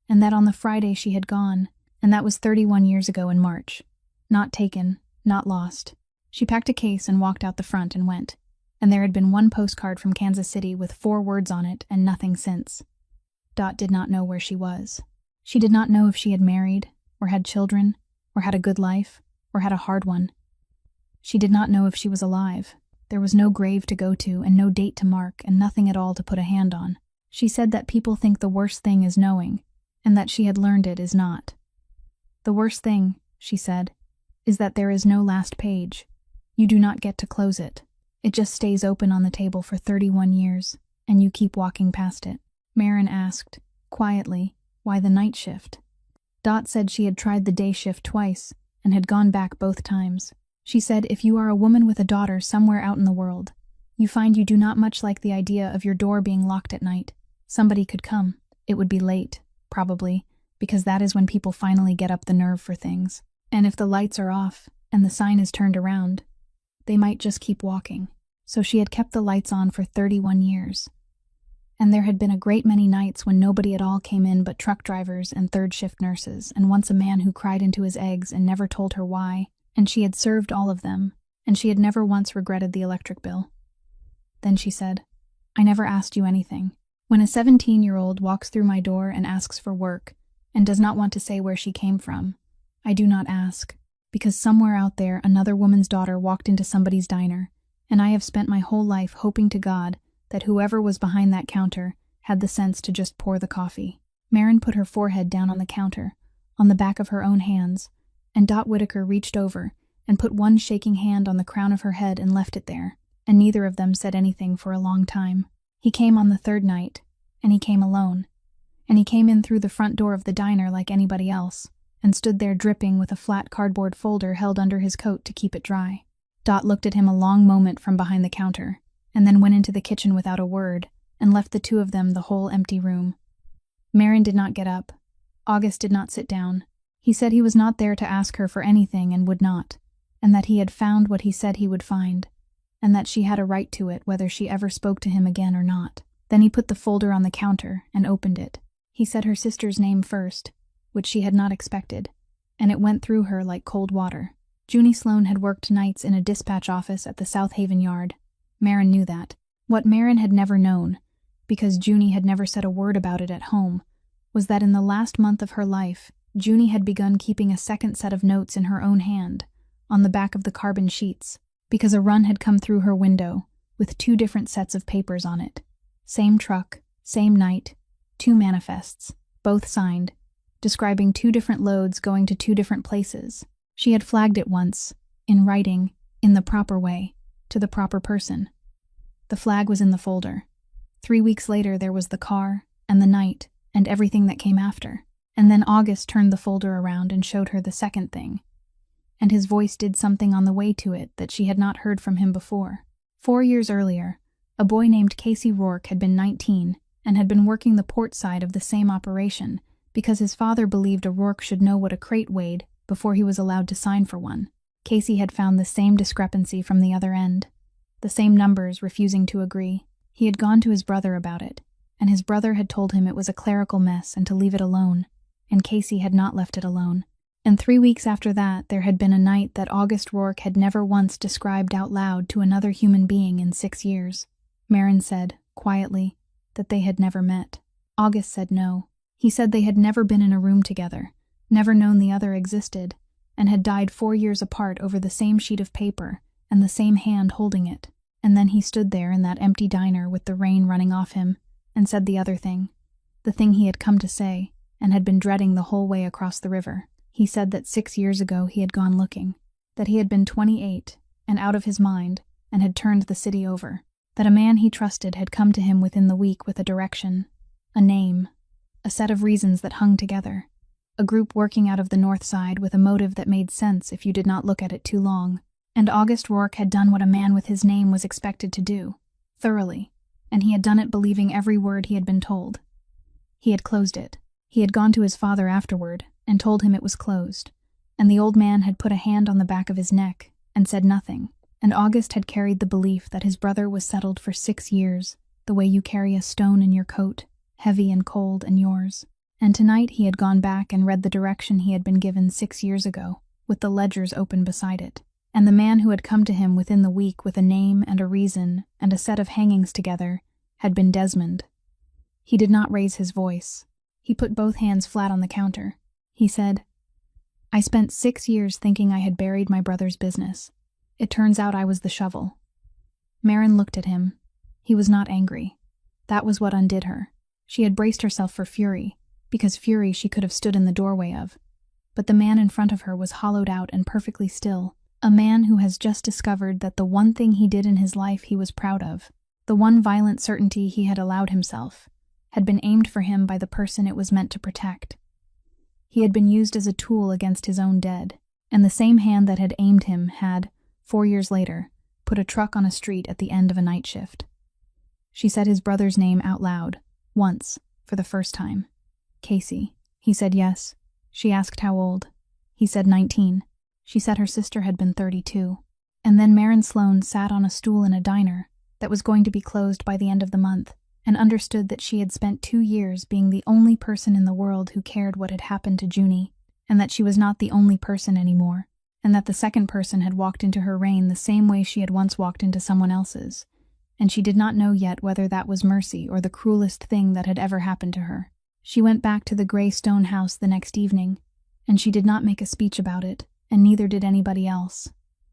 and that on the Friday she had gone, and that was 31 years ago in March. Not taken, not lost. She packed a case and walked out the front and went, and there had been 1 postcard from Kansas City with 4 words on it and nothing since. Dot did not know where she was. She did not know if she had married, or had children, or had a good life, or had a hard one. She did not know if she was alive. There was no grave to go to and no date to mark and nothing at all to put a hand on. She said that people think the worst thing is knowing, and that she had learned it is not. The worst thing, she said, is that there is no last page. You do not get to close it. It just stays open on the table for 31 years, and you keep walking past it. Maren asked, quietly, why the night shift. Dot said she had tried the day shift twice, and had gone back both times. She said if you are a woman with a daughter somewhere out in the world, you find you do not much like the idea of your door being locked at night. Somebody could come. It would be late, probably, because that is when people finally get up the nerve for things. And if the lights are off, and the sign is turned around, they might just keep walking. So she had kept the lights on for 31 years. And there had been a great many nights when nobody at all came in but truck drivers and 3rd shift nurses, and once a man who cried into his eggs and never told her why, and she had served all of them, and she had never once regretted the electric bill. Then she said, I never asked you anything. When a 17-year-old walks through my door and asks for work, and does not want to say where she came from, I do not ask, because somewhere out there another woman's daughter walked into somebody's diner, and I have spent my whole life hoping to God that whoever was behind that counter had the sense to just pour the coffee. Maren put her forehead down on the counter, on the back of her own hands, and Dot Whitaker reached over and put one shaking hand on the crown of her head and left it there. and neither of them said anything for a long time. He came on the third night, and he came alone. And he came in through the front door of the diner like anybody else, and stood there dripping with a flat cardboard folder held under his coat to keep it dry. Dot looked at him a long moment from behind the counter, and then went into the kitchen without a word, and left the two of them the whole empty room. Marin did not get up. August did not sit down. He said he was not there to ask her for anything and would not, and that he had found what he said he would find, and that she had a right to it whether she ever spoke to him again or not. Then he put the folder on the counter and opened it. He said her sister's name first, which she had not expected, and it went through her like cold water. Junie Sloane had worked nights in a dispatch office at the South Haven yard. Marin knew that. What Marin had never known, because Junie had never said a word about it at home, was that in the last month of her life, Junie had begun keeping a second set of notes in her own hand, on the back of the carbon sheets, because a run had come through her window, with two different sets of papers on it. Same truck, same night, two manifests, both signed, describing two different loads going to two different places. She had flagged it once, in writing, in the proper way, to the proper person. The flag was in the folder. 3 weeks later there was the car, and the night, and everything that came after. And then August turned the folder around and showed her the second thing. And his voice did something on the way to it that she had not heard from him before. 4 years earlier, a boy named Casey Rourke had been 19 and had been working the port side of the same operation because his father believed a Rourke should know what a crate weighed before he was allowed to sign for one. Casey had found the same discrepancy from the other end, the same numbers refusing to agree. He had gone to his brother about it, and his brother had told him it was a clerical mess and to leave it alone, and Casey had not left it alone. And 3 weeks after that, there had been a night that August Rourke had never once described out loud to another human being in 6 years. Marin said, quietly, that they had never met. August said no. He said they had never been in a room together, never known the other existed, and had died 4 years apart over the same sheet of paper and the same hand holding it. And then he stood there in that empty diner with the rain running off him, and said the other thing, the thing he had come to say, and had been dreading the whole way across the river. He said that 6 years ago he had gone looking, that he had been 28 and out of his mind and had turned the city over, that a man he trusted had come to him within the week with a direction, a name, a set of reasons that hung together, a group working out of the north side with a motive that made sense if you did not look at it too long. And August Rourke had done what a man with his name was expected to do, thoroughly, and he had done it believing every word he had been told. He had closed it. He had gone to his father afterward and told him it was closed, and the old man had put a hand on the back of his neck and said nothing, and August had carried the belief that his brother was settled for 6 years, the way you carry a stone in your coat, heavy and cold and yours. And tonight he had gone back and read the direction he had been given 6 years ago, with the ledgers open beside it. And the man who had come to him within the week with a name and a reason and a set of hangings together had been Desmond. He did not raise his voice. He put both hands flat on the counter. He said, "I spent 6 years thinking I had buried my brother's business. It turns out I was the shovel." Marin looked at him. He was not angry. That was what undid her. She had braced herself for fury, because fury she could have stood in the doorway of. But the man in front of her was hollowed out and perfectly still. A man who has just discovered that the one thing he did in his life he was proud of, the one violent certainty he had allowed himself, had been aimed for him by the person it was meant to protect. He had been used as a tool against his own dead, and the same hand that had aimed him had, 4 years later, put a truck on a street at the end of a night shift. She said his brother's name out loud, once, for the first time. Casey. He said yes. She asked how old. He said 19. She said her sister had been 32. And then Marin Sloane sat on a stool in a diner that was going to be closed by the end of the month and understood that she had spent 2 years being the only person in the world who cared what had happened to Junie, and that she was not the only person anymore, and that the second person had walked into her reign the same way she had once walked into someone else's, and she did not know yet whether that was mercy or the cruelest thing that had ever happened to her. She went back to the gray stone house the next evening, and she did not make a speech about it, and neither did anybody else.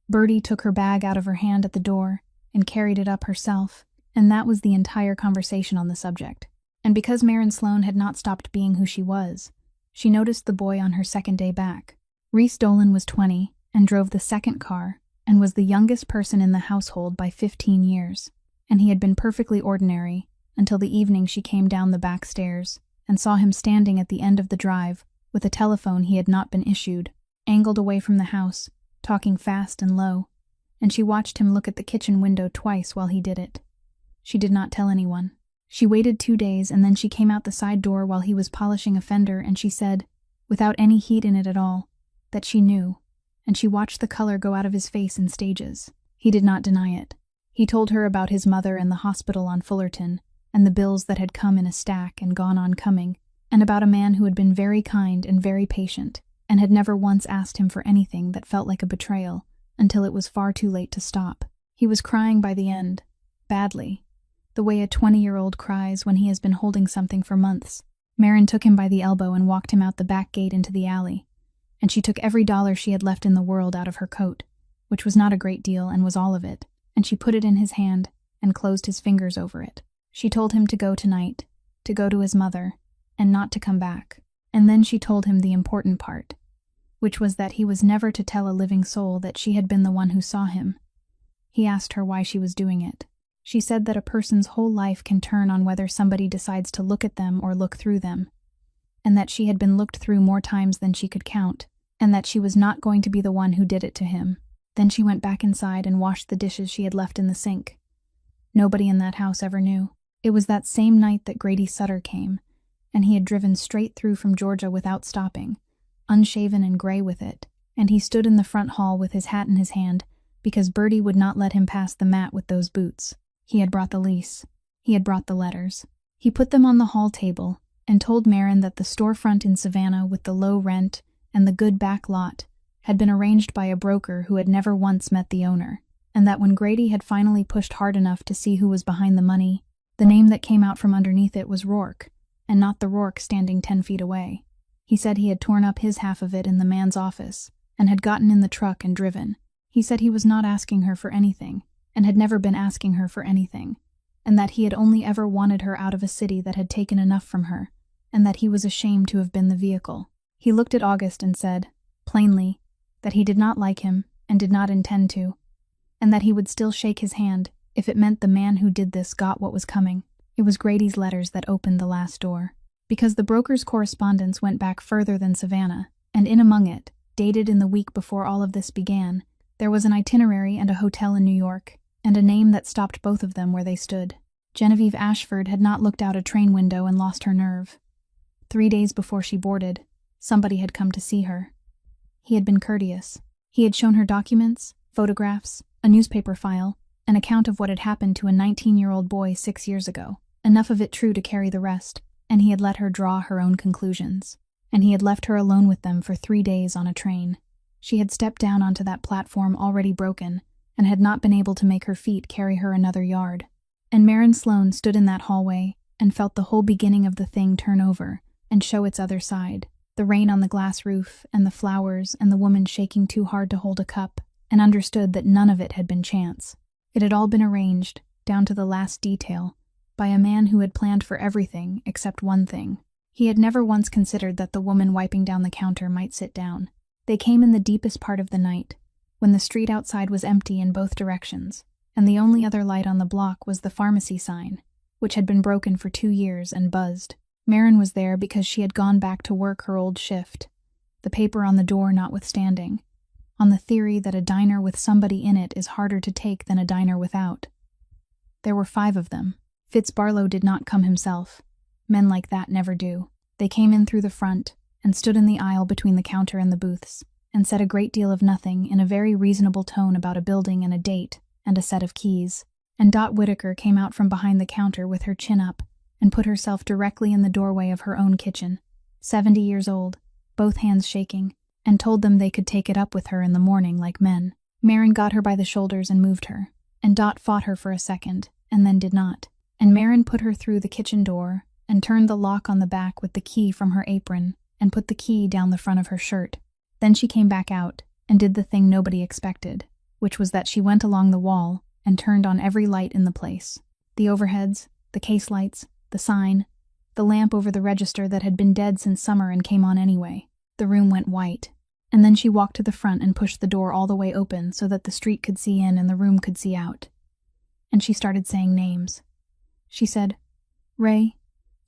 Bertie took her bag out of her hand at the door and carried it up herself, and that was the entire conversation on the subject. And because Marin Sloane had not stopped being who she was, she noticed the boy on her second day back. Reese Dolan was 20 and drove the second car, and was the youngest person in the household by 15 years. And he had been perfectly ordinary until the evening she came down the back stairs and saw him standing at the end of the drive with a telephone he had not been issued, angled away from the house, talking fast and low, and she watched him look at the kitchen window twice while he did it. She did not tell anyone. She waited 2 days and then she came out the side door while he was polishing a fender and she said, without any heat in it at all, that she knew, and she watched the color go out of his face in stages. He did not deny it. He told her about his mother and the hospital on Fullerton, and the bills that had come in a stack and gone on coming, and about a man who had been very kind and very patient, and had never once asked him for anything that felt like a betrayal, until it was far too late to stop. He was crying by the end, badly, the way a 20-year-old cries when he has been holding something for months. Maren took him by the elbow and walked him out the back gate into the alley, and she took every dollar she had left in the world out of her coat, which was not a great deal and was all of it, and she put it in his hand and closed his fingers over it. She told him to go tonight, to go to his mother, and not to come back. And then she told him the important part, which was that he was never to tell a living soul that she had been the one who saw him. He asked her why she was doing it. She said that a person's whole life can turn on whether somebody decides to look at them or look through them, and that she had been looked through more times than she could count, and that she was not going to be the one who did it to him. Then she went back inside and washed the dishes she had left in the sink. Nobody in that house ever knew. It was that same night that Grady Sutter came, and he had driven straight through from Georgia without stopping, unshaven and gray with it, and he stood in the front hall with his hat in his hand because Bertie would not let him pass the mat with those boots. He had brought the lease. He had brought the letters. He put them on the hall table and told Maren that the storefront in Savannah with the low rent and the good back lot had been arranged by a broker who had never once met the owner, and that when Grady had finally pushed hard enough to see who was behind the money, the name that came out from underneath it was Rourke, and not the Rourke standing 10 feet away. He said he had torn up his half of it in the man's office, and had gotten in the truck and driven. He said he was not asking her for anything, and had never been asking her for anything, and that he had only ever wanted her out of a city that had taken enough from her, and that he was ashamed to have been the vehicle. He looked at August and said, plainly, that he did not like him and did not intend to, and that he would still shake his hand if it meant the man who did this got what was coming. It was Grady's letters that opened the last door, because the broker's correspondence went back further than Savannah, and in among it, dated in the week before all of this began, there was an itinerary and a hotel in New York, and a name that stopped both of them where they stood. Genevieve Ashford had not looked out a train window and lost her nerve. 3 days before she boarded, somebody had come to see her. He had been courteous. He had shown her documents, photographs, a newspaper file, an account of what had happened to a 19-year-old boy 6 years ago, enough of it true to carry the rest, and he had let her draw her own conclusions. And he had left her alone with them for 3 days on a train. She had stepped down onto that platform already broken, and had not been able to make her feet carry her another yard. And Maren Sloane stood in that hallway and felt the whole beginning of the thing turn over and show its other side. The rain on the glass roof, and the flowers, and the woman shaking too hard to hold a cup, and understood that none of it had been chance. It had all been arranged, down to the last detail, by a man who had planned for everything except one thing. He had never once considered that the woman wiping down the counter might sit down. They came in the deepest part of the night, when the street outside was empty in both directions, and the only other light on the block was the pharmacy sign, which had been broken for 2 years and buzzed. Maren was there because she had gone back to work her old shift, the paper on the door notwithstanding, on the theory that a diner with somebody in it is harder to take than a diner without. There were 5 of them. Fitz Barlow did not come himself. Men like that never do. They came in through the front, and stood in the aisle between the counter and the booths, and said a great deal of nothing in a very reasonable tone about a building and a date, and a set of keys. And Dot Whitaker came out from behind the counter with her chin up, and put herself directly in the doorway of her own kitchen, 70 years old, both hands shaking, and told them they could take it up with her in the morning like men. Maren got her by the shoulders and moved her, and Dot fought her for a second, and then did not. And Maren put her through the kitchen door, and turned the lock on the back with the key from her apron, and put the key down the front of her shirt. Then she came back out, and did the thing nobody expected, which was that she went along the wall, and turned on every light in the place. The overheads, the case lights, the sign, the lamp over the register that had been dead since summer and came on anyway. The room went white, And then she walked to the front and pushed the door all the way open so that the street could see in and the room could see out. And she started saying names. She said, "Ray,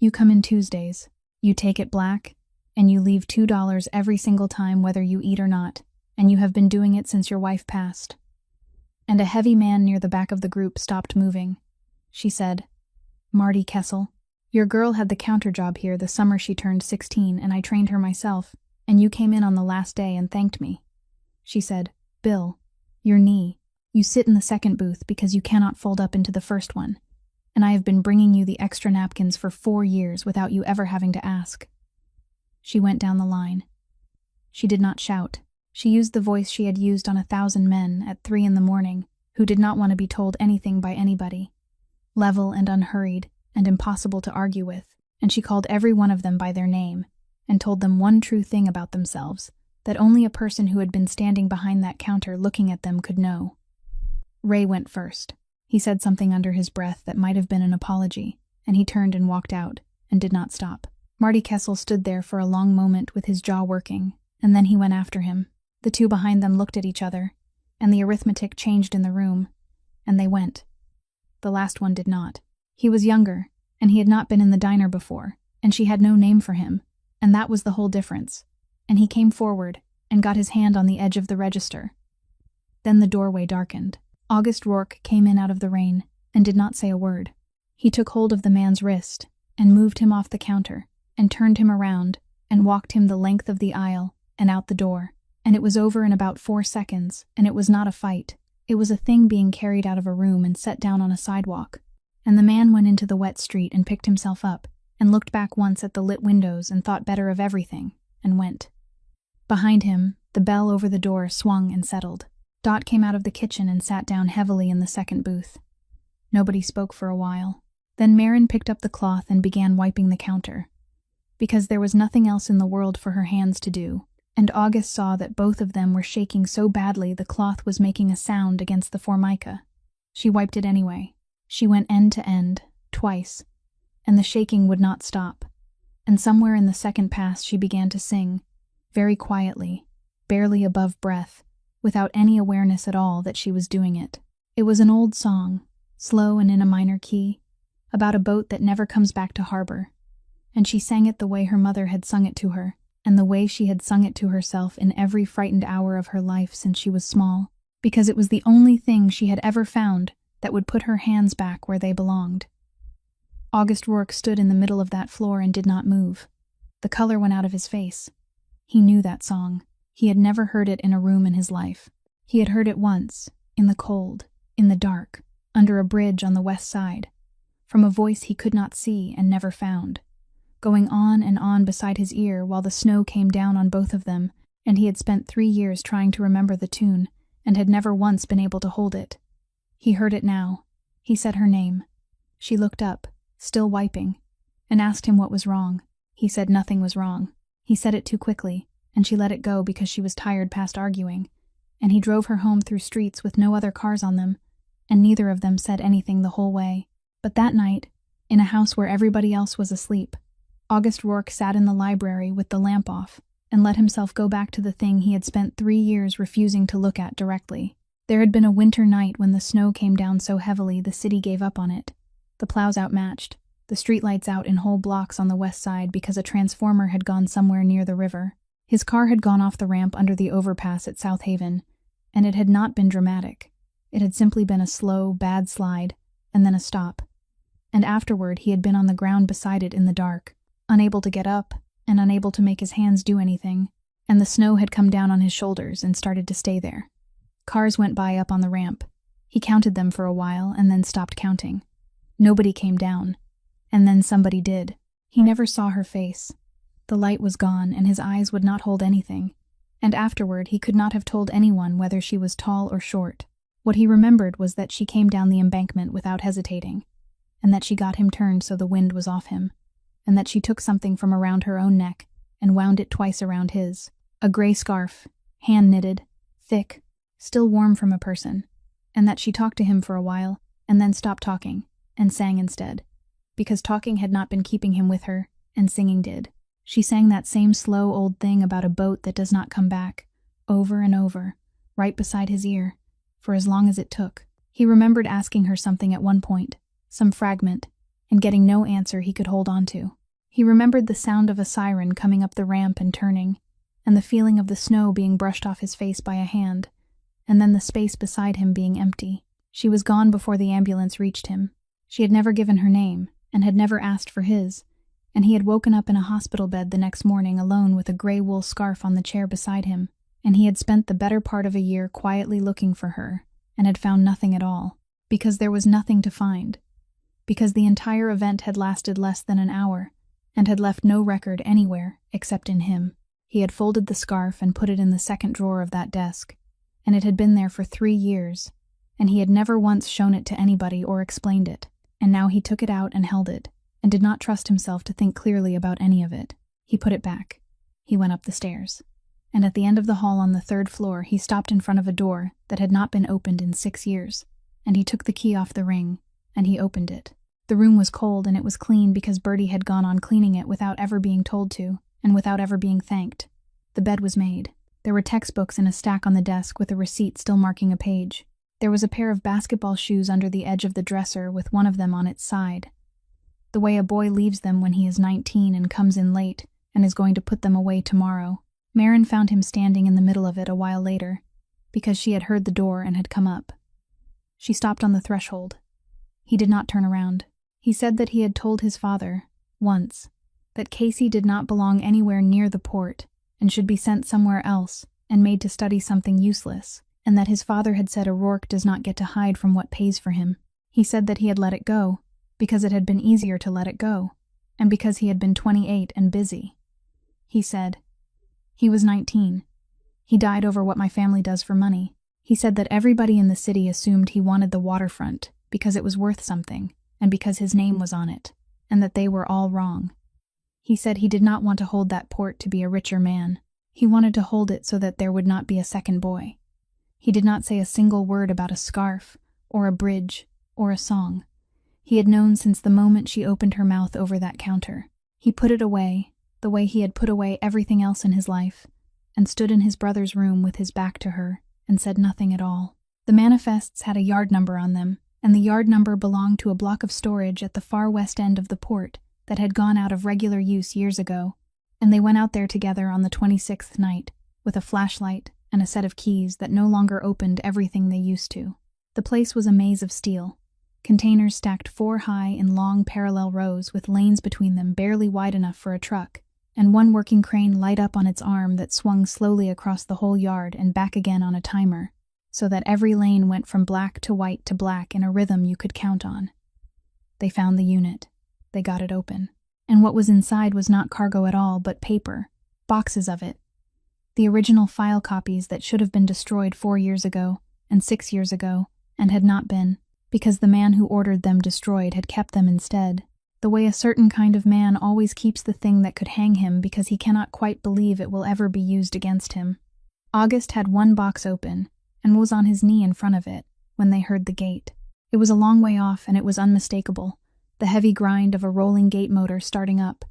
you come in Tuesdays, you take it black, and you leave $2 every single time whether you eat or not, and you have been doing it since your wife passed." And a heavy man near the back of the group stopped moving. She said, "Marty Kessel, your girl had the counter job here the summer she turned 16 and I trained her myself, and you came in on the last day and thanked me." She said, "Bill, your knee. You sit in the second booth because you cannot fold up into the first one, and I have been bringing you the extra napkins for 4 years without you ever having to ask." She went down the line. She did not shout. She used the voice she had used on 1,000 men at 3 in the morning who did not want to be told anything by anybody. Level and unhurried and impossible to argue with, and she called every one of them by their name and told them one true thing about themselves that only a person who had been standing behind that counter looking at them could know. Ray went first. He said something under his breath that might have been an apology, and he turned and walked out, and did not stop. Marty Kessel stood there for a long moment with his jaw working, and then he went after him. The two behind them looked at each other, and the arithmetic changed in the room, and they went. The last one did not. He was younger, and he had not been in the diner before, and she had no name for him, and that was the whole difference. And he came forward and got his hand on the edge of the register. Then the doorway darkened. August Rourke came in out of the rain and did not say a word. He took hold of the man's wrist and moved him off the counter and turned him around and walked him the length of the aisle and out the door. And it was over in about 4 seconds, and it was not a fight. It was a thing being carried out of a room and set down on a sidewalk. And the man went into the wet street and picked himself up and looked back once at the lit windows and thought better of everything and went. Behind him, the bell over the door swung and settled. Dot came out of the kitchen and sat down heavily in the second booth. Nobody spoke for a while. Then Marin picked up the cloth and began wiping the counter, because there was nothing else in the world for her hands to do, and August saw that both of them were shaking so badly the cloth was making a sound against the formica. She wiped it anyway. She went end to end, twice, and the shaking would not stop. And somewhere in the second pass she began to sing, very quietly, barely above breath, without any awareness at all that she was doing it. It was an old song, slow and in a minor key, about a boat that never comes back to harbor, and she sang it the way her mother had sung it to her, and the way she had sung it to herself in every frightened hour of her life since she was small, because it was the only thing she had ever found that would put her hands back where they belonged. August Rourke stood in the middle of that floor and did not move. The color went out of his face. He knew that song. He had never heard it in a room in his life. He had heard it once, in the cold, in the dark, under a bridge on the west side, from a voice he could not see and never found, going on and on beside his ear while the snow came down on both of them, and he had spent 3 years trying to remember the tune and had never once been able to hold it. He heard it now. He said her name. She looked up, still wiping, and asked him what was wrong. He said nothing was wrong. He said it too quickly, and she let it go because she was tired past arguing, and he drove her home through streets with no other cars on them, and neither of them said anything the whole way. But that night, in a house where everybody else was asleep, August Rourke sat in the library with the lamp off and let himself go back to the thing he had spent 3 years refusing to look at directly. There had been a winter night when the snow came down so heavily the city gave up on it. The plows outmatched, the streetlights out in whole blocks on the west side because a transformer had gone somewhere near the river. His car had gone off the ramp under the overpass at South Haven, and it had not been dramatic. It had simply been a slow, bad slide, and then a stop. And afterward he had been on the ground beside it in the dark, unable to get up, and unable to make his hands do anything, and the snow had come down on his shoulders and started to stay there. Cars went by up on the ramp. He counted them for a while and then stopped counting. Nobody came down, and then somebody did. He never saw her face. The light was gone and his eyes would not hold anything, and afterward he could not have told anyone whether she was tall or short. What he remembered was that she came down the embankment without hesitating, and that she got him turned so the wind was off him, and that she took something from around her own neck and wound it twice around his. A gray scarf, hand-knitted, thick, still warm from a person, and that she talked to him for a while and then stopped talking and sang instead, because talking had not been keeping him with her, and singing did. She sang that same slow old thing about a boat that does not come back, over and over, right beside his ear, for as long as it took. He remembered asking her something at one point, some fragment, and getting no answer he could hold on to. He remembered the sound of a siren coming up the ramp and turning, and the feeling of the snow being brushed off his face by a hand, and then the space beside him being empty. She was gone before the ambulance reached him. She had never given her name, and had never asked for his, and he had woken up in a hospital bed the next morning alone with a gray wool scarf on the chair beside him, and he had spent the better part of a year quietly looking for her, and had found nothing at all, because there was nothing to find, because the entire event had lasted less than an hour, and had left no record anywhere except in him. He had folded the scarf and put it in the second drawer of that desk, and it had been there for 3 years, and he had never once shown it to anybody or explained it, and now he took it out and held it, and did not trust himself to think clearly about any of it. He put it back. He went up the stairs, and at the end of the hall on the 3rd floor he stopped in front of a door that had not been opened in 6 years, and he took the key off the ring, and he opened it. The room was cold and it was clean because Bertie had gone on cleaning it without ever being told to, and without ever being thanked. The bed was made. There were textbooks in a stack on the desk with a receipt still marking a page. There was a pair of basketball shoes under the edge of the dresser with one of them on its side. The way a boy leaves them when he is 19 and comes in late and is going to put them away tomorrow. Marin found him standing in the middle of it a while later, because she had heard the door and had come up. She stopped on the threshold. He did not turn around. He said that he had told his father, once, that Casey did not belong anywhere near the port and should be sent somewhere else and made to study something useless, and that his father had said O'Rourke does not get to hide from what pays for him. He said that he had let it go, because it had been easier to let it go, and because he had been 28 and busy. He said, he was 19. He died over what my family does for money. He said that everybody in the city assumed he wanted the waterfront because it was worth something, and because his name was on it, and that they were all wrong. He said he did not want to hold that port to be a richer man. He wanted to hold it so that there would not be a second boy. He did not say a single word about a scarf, or a bridge, or a song. He had known since the moment she opened her mouth over that counter. He put it away, the way he had put away everything else in his life, and stood in his brother's room with his back to her, and said nothing at all. The manifests had a yard number on them, and the yard number belonged to a block of storage at the far west end of the port that had gone out of regular use years ago, and they went out there together on the 26th night, with a flashlight and a set of keys that no longer opened everything they used to. The place was a maze of steel, containers stacked 4 high in long parallel rows with lanes between them barely wide enough for a truck, and one working crane light up on its arm that swung slowly across the whole yard and back again on a timer, so that every lane went from black to white to black in a rhythm you could count on. They found the unit. They got it open. And what was inside was not cargo at all, but paper, boxes of it. The original file copies that should have been destroyed 4 years ago, and 6 years ago, and had not been, because the man who ordered them destroyed had kept them instead, the way a certain kind of man always keeps the thing that could hang him because he cannot quite believe it will ever be used against him. August had one box open, and was on his knee in front of it, when they heard the gate. It was a long way off, and it was unmistakable, the heavy grind of a rolling gate motor starting up,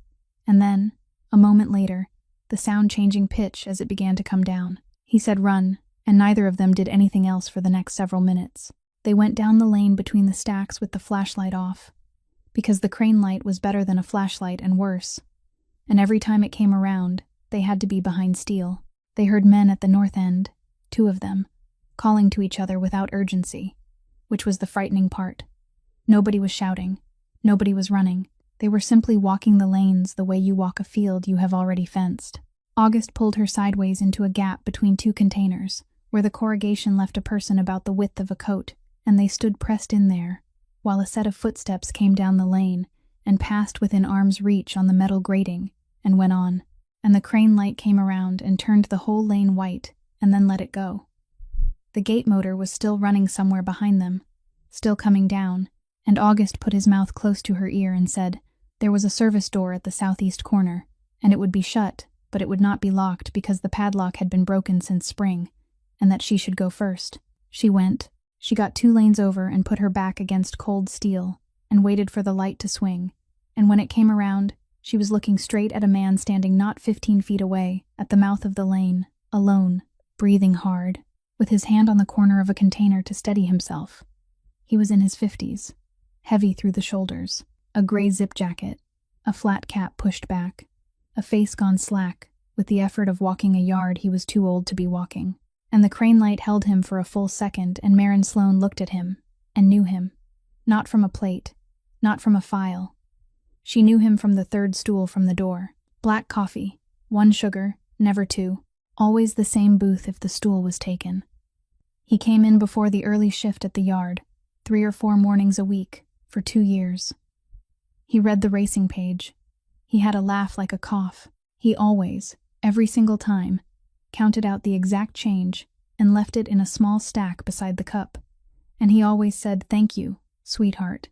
and then, a moment later, the sound changing pitch as it began to come down. He said run, and neither of them did anything else for the next several minutes. They went down the lane between the stacks with the flashlight off, because the crane light was better than a flashlight and worse, and every time it came around, they had to be behind steel. They heard men at the north end, 2 of them, calling to each other without urgency, which was the frightening part. Nobody was shouting. Nobody was running. They were simply walking the lanes the way you walk a field you have already fenced. August pulled her sideways into a gap between 2 containers, where the corrugation left a person about the width of a coat, and they stood pressed in there, while a set of footsteps came down the lane and passed within arm's reach on the metal grating, and went on, and the crane light came around and turned the whole lane white, and then let it go. The gate motor was still running somewhere behind them, still coming down, and August put his mouth close to her ear and said there was a service door at the southeast corner, and it would be shut, but it would not be locked because the padlock had been broken since spring, and that she should go first. She went. She got 2 lanes over and put her back against cold steel, and waited for the light to swing, and when it came around, she was looking straight at a man standing not 15 feet away, at the mouth of the lane, alone, breathing hard, with his hand on the corner of a container to steady himself. He was in his 50s, heavy through the shoulders, a gray zip jacket, a flat cap pushed back, a face gone slack, with the effort of walking a yard he was too old to be walking. And the crane light held him for a full second, and Maren Sloane looked at him, and knew him. Not from a plate, not from a file. She knew him from the third stool from the door. Black coffee, 1 sugar, never 2. Always the same booth if the stool was taken. He came in before the early shift at the yard, 3 or 4 mornings a week, for 2 years. He read the racing page. He had a laugh like a cough. He always, every single time, counted out the exact change and left it in a small stack beside the cup. And he always said, "Thank you, sweetheart."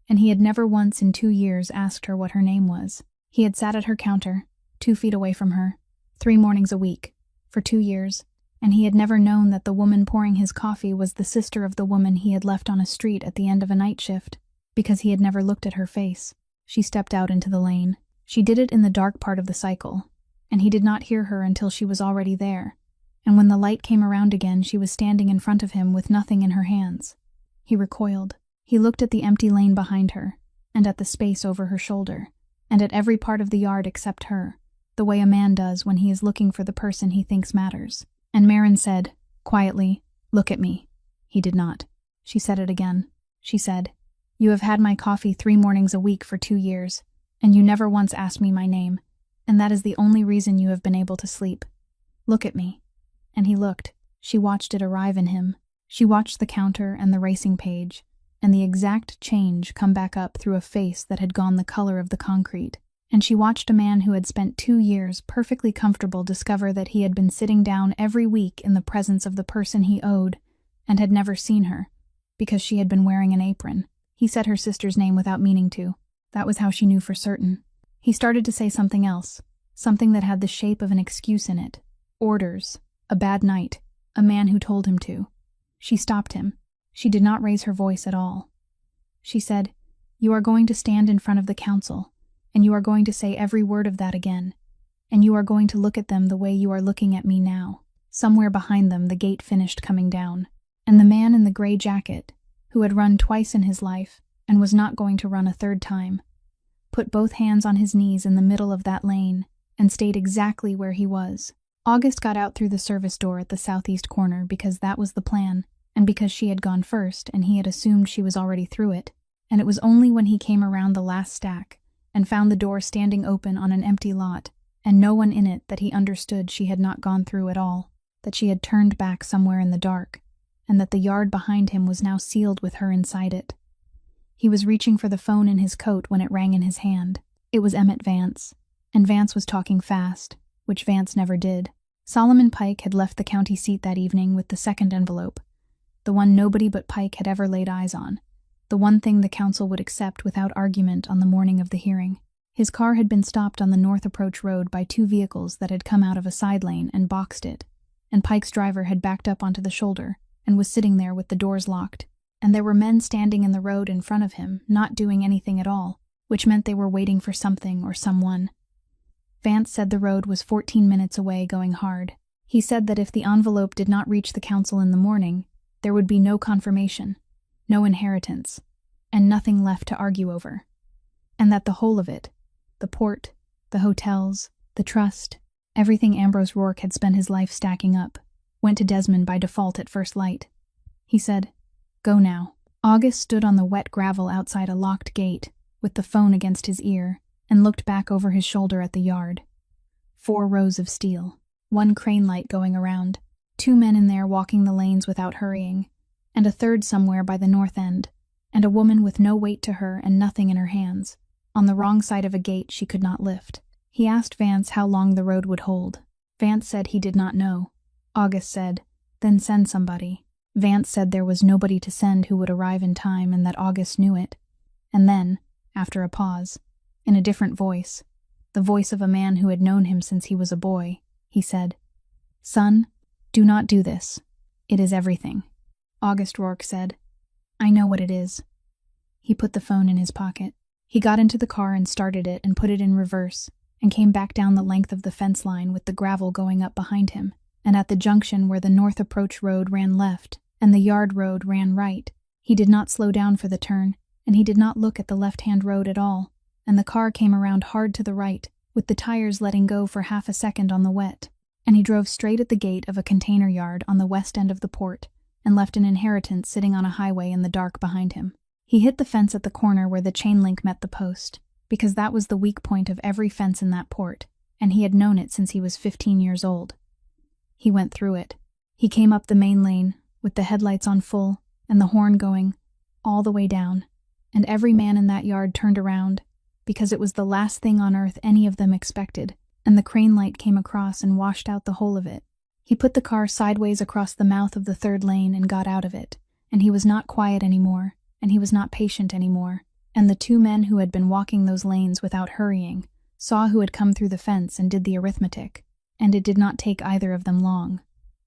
And he had never once in 2 years asked her what her name was. He had sat at her counter, 2 feet away from her, 3 mornings a week, for 2 years, and he had never known that the woman pouring his coffee was the sister of the woman he had left on a street at the end of a night shift, because he had never looked at her face. She stepped out into the lane. She did it in the dark part of the cycle, and he did not hear her until she was already there, and when the light came around again she was standing in front of him with nothing in her hands. He recoiled. He looked at the empty lane behind her, and at the space over her shoulder, and at every part of the yard except her, the way a man does when he is looking for the person he thinks matters. And Maren said, quietly, "Look at me." He did not. She said it again. She said, "You have had my coffee 3 mornings a week for 2 years, and you never once asked me my name, and that is the only reason you have been able to sleep. Look at me." And he looked. She watched it arrive in him. She watched the counter and the racing page, and the exact change come back up through a face that had gone the color of the concrete. And she watched a man who had spent 2 years perfectly comfortable discover that he had been sitting down every week in the presence of the person he owed, and had never seen her, because she had been wearing an apron. He said her sister's name without meaning to. That was how she knew for certain. He started to say something else, something that had the shape of an excuse in it. Orders, a bad night, a man who told him to. She stopped him. She did not raise her voice at all. She said, "You are going to stand in front of the council, and you are going to say every word of that again, and you are going to look at them the way you are looking at me now." Somewhere behind them the gate finished coming down, and the man in the gray jacket, who had run twice in his life and was not going to run a 3rd time, put both hands on his knees in the middle of that lane and stayed exactly where he was. August got out through the service door at the southeast corner because that was the plan, and because she had gone first and he had assumed she was already through it, and it was only when he came around the last stack and found the door standing open on an empty lot and no one in it that he understood she had not gone through at all, that she had turned back somewhere in the dark, and that the yard behind him was now sealed with her inside it. He was reaching for the phone in his coat when it rang in his hand. It was Emmett Vance, and Vance was talking fast, which Vance never did. Solomon Pike had left the county seat that evening with the 2nd envelope, the one nobody but Pike had ever laid eyes on, the one thing the council would accept without argument on the morning of the hearing. His car had been stopped on the North Approach Road by 2 vehicles that had come out of a side lane and boxed it, and Pike's driver had backed up onto the shoulder and was sitting there with the doors locked, and there were men standing in the road in front of him, not doing anything at all, which meant they were waiting for something or someone. Vance said the road was 14 minutes away going hard. He said that if the envelope did not reach the council in the morning, there would be no confirmation, no inheritance, and nothing left to argue over. And that the whole of it, the port, the hotels, the trust, everything Ambrose Rourke had spent his life stacking up, went to Desmond by default at first light. He said, "Go now." August stood on the wet gravel outside a locked gate, with the phone against his ear, and looked back over his shoulder at the yard. 4 rows of steel, 1 crane light going around, 2 men in there walking the lanes without hurrying, and a 3rd somewhere by the north end, and a woman with no weight to her and nothing in her hands, on the wrong side of a gate she could not lift. He asked Vance how long the road would hold. Vance said he did not know. August said, "Then send somebody." Vance said there was nobody to send who would arrive in time and that August knew it. And then, after a pause, in a different voice, the voice of a man who had known him since he was a boy, he said, "Son, do not do this. It is everything." August Rourke said, "I know what it is." He put the phone in his pocket. He got into the car and started it and put it in reverse, and came back down the length of the fence line with the gravel going up behind him, and at the junction where the north approach road ran left and the yard road ran right, he did not slow down for the turn, and he did not look at the left-hand road at all, and the car came around hard to the right, with the tires letting go for half a second on the wet, and he drove straight at the gate of a container yard on the west end of the port, and left an inheritance sitting on a highway in the dark behind him. He hit the fence at the corner where the chain link met the post, because that was the weak point of every fence in that port, and he had known it since he was 15 years old. He went through it. He came up the main lane, with the headlights on full, and the horn going, all the way down, and every man in that yard turned around, because it was the last thing on earth any of them expected, and the crane light came across and washed out the whole of it. He put the car sideways across the mouth of the third lane and got out of it, and he was not quiet anymore, and he was not patient anymore, and the two men who had been walking those lanes without hurrying saw who had come through the fence and did the arithmetic, and it did not take either of them long.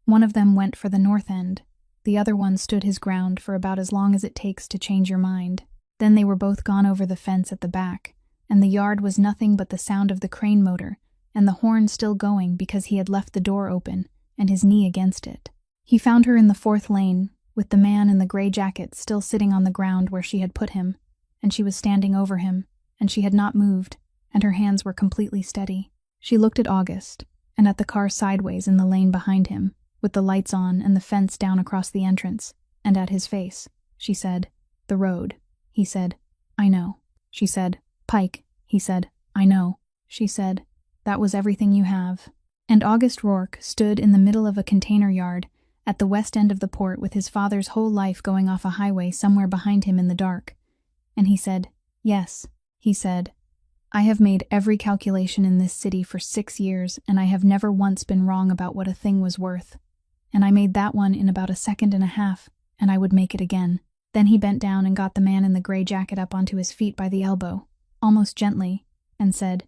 One of them went for the north end, the other one stood his ground for about as long as it takes to change your mind. Then they were both gone over the fence at the back, and the yard was nothing but the sound of the crane motor, and the horn still going because he had left the door open, and his knee against it. He found her in the fourth lane, with the man in the gray jacket still sitting on the ground where she had put him, and she was standing over him, and she had not moved, and her hands were completely steady. She looked at August, and at the car sideways in the lane behind him, with the lights on and the fence down across the entrance, and at his face. She said, "The road." He said, "I know." She said, "Pike." He said, "I know." She said, "That was everything you have." And August Rourke stood in the middle of a container yard at the west end of the port with his father's whole life going off a highway somewhere behind him in the dark. And he said, "Yes," he said, "I have made every calculation in this city for 6 years, and I have never once been wrong about what a thing was worth. And I made that one in about a second and a half, and I would make it again." Then he bent down and got the man in the gray jacket up onto his feet by the elbow, almost gently, and said,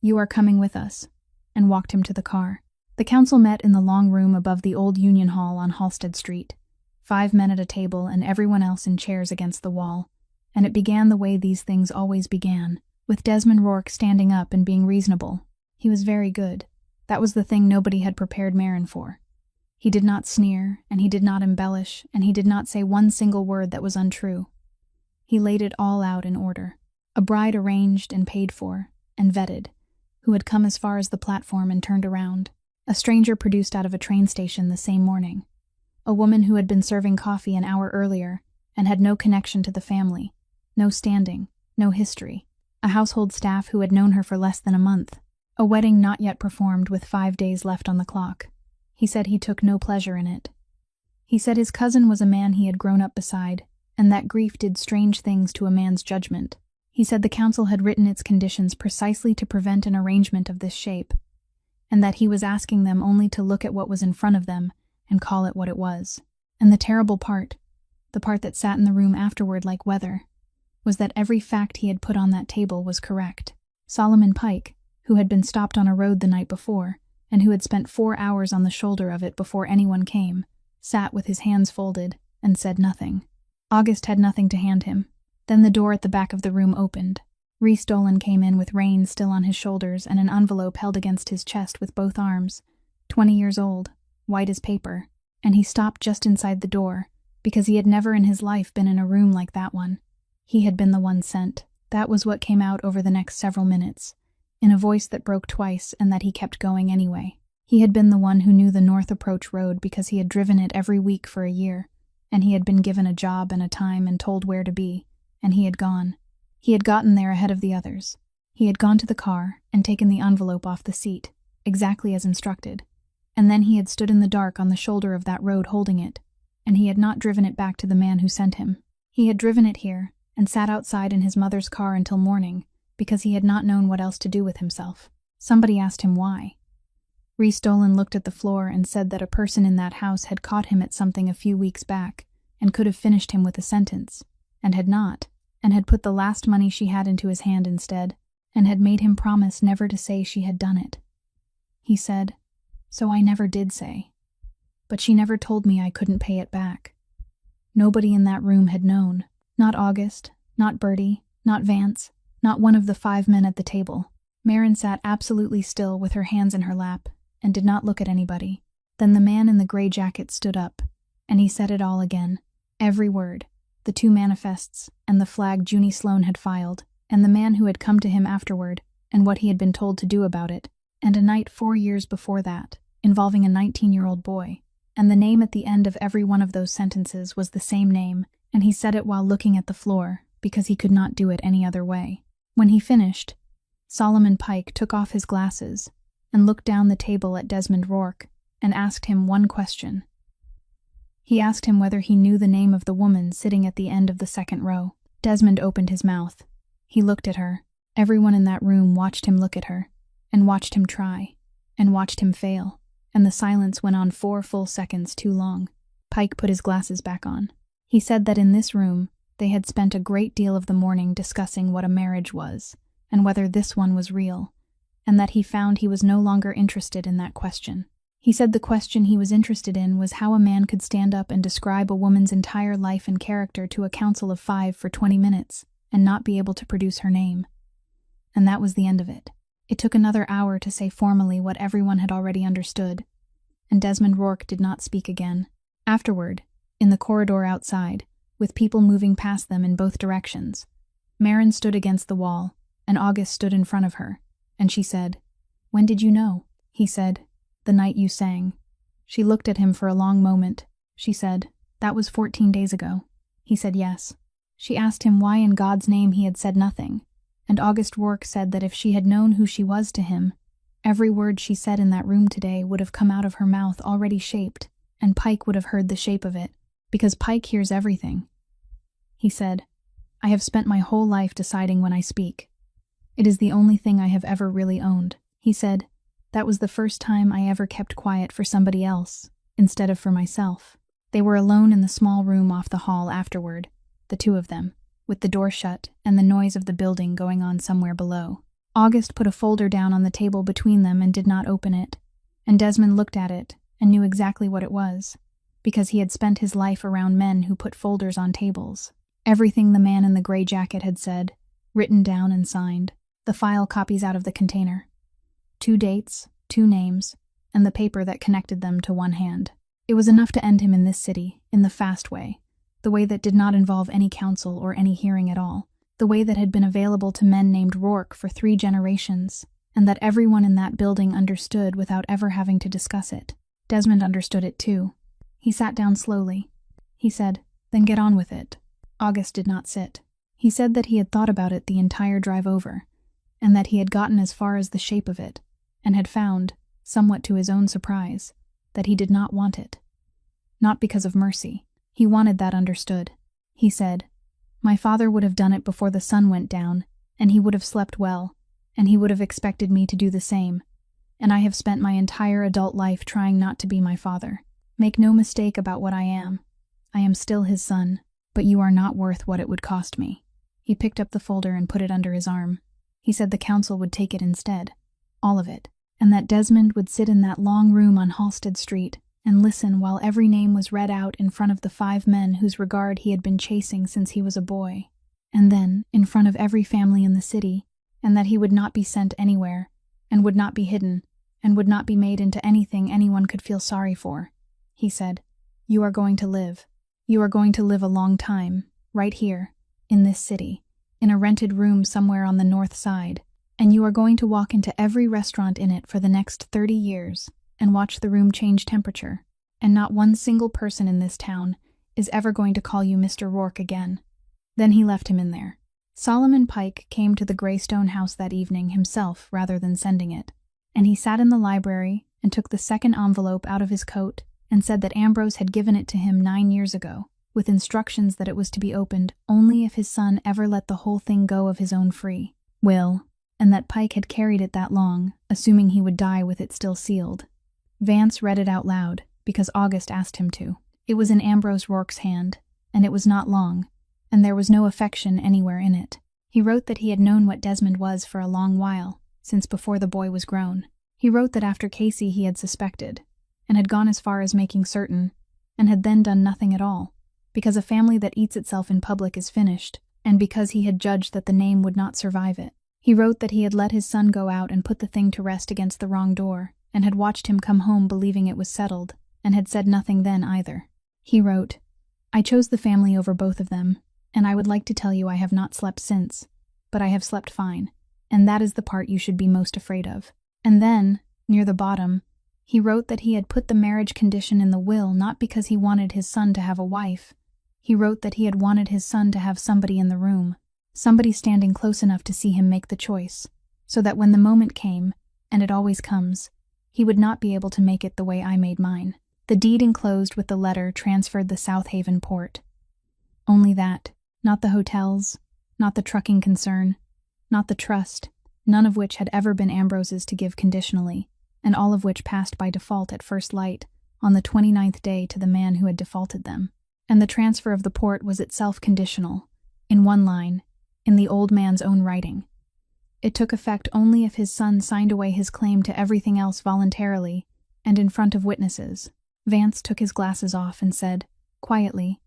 "You are coming with us," and walked him to the car. The council met in the long room above the old Union Hall on Halsted Street, 5 men at a table and everyone else in chairs against the wall, and it began the way these things always began, with Desmond Rourke standing up and being reasonable. He was very good. That was the thing nobody had prepared Marin for. He did not sneer, and he did not embellish, and he did not say one single word that was untrue. He laid it all out in order. A bride arranged and paid for, and vetted, who had come as far as the platform and turned around. A stranger produced out of a train station the same morning. A woman who had been serving coffee an hour earlier and had no connection to the family, no standing, no history. A household staff who had known her for less than a month. A wedding not yet performed with 5 days left on the clock. He said he took no pleasure in it. He said his cousin was a man he had grown up beside, and that grief did strange things to a man's judgment. He said the council had written its conditions precisely to prevent an arrangement of this shape, and that he was asking them only to look at what was in front of them and call it what it was. And the terrible part, the part that sat in the room afterward like weather, was that every fact he had put on that table was correct. Solomon Pike, who had been stopped on a road the night before, and who had spent 4 hours on the shoulder of it before anyone came, sat with his hands folded and said nothing. August had nothing to hand him. Then the door at the back of the room opened. Rhys Dolan came in with Rain still on his shoulders and an envelope held against his chest with both arms, 20 years old, white as paper, and he stopped just inside the door, because he had never in his life been in a room like that one. He had been the one sent. That was what came out over the next several minutes, in a voice that broke twice and that he kept going anyway. He had been the one who knew the North Approach Road because he had driven it every week for a year, and he had been given a job and a time and told where to be, and he had gone. He had gotten there ahead of the others. He had gone to the car and taken the envelope off the seat, exactly as instructed, and then he had stood in the dark on the shoulder of that road holding it, and he had not driven it back to the man who sent him. He had driven it here and sat outside in his mother's car until morning, because he had not known what else to do with himself. Somebody asked him why. Rhys Dolan looked at the floor and said that a person in that house had caught him at something a few weeks back and could have finished him with a sentence, and had not, and had put the last money she had into his hand instead, and had made him promise never to say she had done it. He said, "So I never did say. But she never told me I couldn't pay it back." Nobody in that room had known. Not August, not Bertie, not Vance, not one of the 5 men at the table. Marin sat absolutely still with her hands in her lap, and did not look at anybody. Then the man in the gray jacket stood up, and he said it all again. Every word, the 2 manifests, and the flag Junie Sloane had filed, and the man who had come to him afterward, and what he had been told to do about it, and a night 4 years before that, involving a 19-year-old boy. And the name at the end of every one of those sentences was the same name, and he said it while looking at the floor, because he could not do it any other way. When he finished, Solomon Pike took off his glasses and looked down the table at Desmond Rourke and asked him one question. He asked him whether he knew the name of the woman sitting at the end of the second row. Desmond opened his mouth. He looked at her. Everyone in that room watched him look at her, and watched him try, and watched him fail, and the silence went on 4 full seconds too long. Pike put his glasses back on. He said that in this room, they had spent a great deal of the morning discussing what a marriage was, and whether this one was real, and that he found he was no longer interested in that question. He said the question he was interested in was how a man could stand up and describe a woman's entire life and character to a council of 5 for 20 minutes, and not be able to produce her name. And that was the end of it. It took another hour to say formally what everyone had already understood, and Desmond Rourke did not speak again. Afterward, in the corridor outside, with people moving past them in both directions, Marin stood against the wall, and August stood in front of her, and she said, "When did you know?" He said, "The night you sang." She looked at him for a long moment. She said, "That was 14 days ago." He said yes. She asked him why in God's name he had said nothing, and August Rourke said that if she had known who she was to him, every word she said in that room today would have come out of her mouth already shaped, and Pike would have heard the shape of it, because Pike hears everything. He said, "I have spent my whole life deciding when I speak. It is the only thing I have ever really owned." He said, "That was the first time I ever kept quiet for somebody else, instead of for myself." They were alone in the small room off the hall afterward, the 2 of them, with the door shut and the noise of the building going on somewhere below. August put a folder down on the table between them and did not open it, and Desmond looked at it and knew exactly what it was, because he had spent his life around men who put folders on tables. Everything the man in the gray jacket had said, written down and signed, the file copies out of the container. 2 dates, 2 names, and the paper that connected them to one hand. It was enough to end him in this city, in the fast way, the way that did not involve any counsel or any hearing at all, the way that had been available to men named Rourke for 3 generations, and that everyone in that building understood without ever having to discuss it. Desmond understood it too. He sat down slowly. He said, "Then get on with it." August did not sit. He said that he had thought about it the entire drive over, and that he had gotten as far as the shape of it, and had found, somewhat to his own surprise, that he did not want it. Not because of mercy. He wanted that understood. He said, "My father would have done it before the sun went down, and he would have slept well, and he would have expected me to do the same, and I have spent my entire adult life trying not to be my father. Make no mistake about what I am. I am still his son, but you are not worth what it would cost me." He picked up the folder and put it under his arm. He said the council would take it instead, all of it, and that Desmond would sit in that long room on Halsted Street and listen while every name was read out in front of the 5 men whose regard he had been chasing since he was a boy, and then in front of every family in the city, and that he would not be sent anywhere, and would not be hidden, and would not be made into anything anyone could feel sorry for. He said, "You are going to live. You are going to live a long time, right here, in this city, in a rented room somewhere on the north side, and you are going to walk into every restaurant in it for the next 30 years and watch the room change temperature, and not one single person in this town is ever going to call you Mr. Rourke again." Then he left him in there. Solomon Pike came to the Greystone house that evening himself rather than sending it, and he sat in the library and took the second envelope out of his coat and said that Ambrose had given it to him 9 years ago, with instructions that it was to be opened only if his son ever let the whole thing go of his own free will, and that Pike had carried it that long, assuming he would die with it still sealed. Vance read it out loud, because August asked him to. It was in Ambrose Rourke's hand, and it was not long, and there was no affection anywhere in it. He wrote that he had known what Desmond was for a long while, since before the boy was grown. He wrote that after Casey he had suspected, and had gone as far as making certain, and had then done nothing at all, because a family that eats itself in public is finished, and because he had judged that the name would not survive it. He wrote that he had let his son go out and put the thing to rest against the wrong door, and had watched him come home believing it was settled, and had said nothing then either. He wrote, "I chose the family over both of them, and I would like to tell you I have not slept since, but I have slept fine, and that is the part you should be most afraid of." And then, near the bottom, he wrote that he had put the marriage condition in the will not because he wanted his son to have a wife. He wrote that he had wanted his son to have somebody in the room, somebody standing close enough to see him make the choice, so that when the moment came, and it always comes, he would not be able to make it the way I made mine. The deed enclosed with the letter transferred the South Haven port. Only that, not the hotels, not the trucking concern, not the trust, none of which had ever been Ambrose's to give conditionally, and all of which passed by default at first light on the 29th day to the man who had defaulted them. And the transfer of the port was itself conditional, in one line, in the old man's own writing. It took effect only if his son signed away his claim to everything else voluntarily and in front of witnesses. Vance took his glasses off and said, quietly,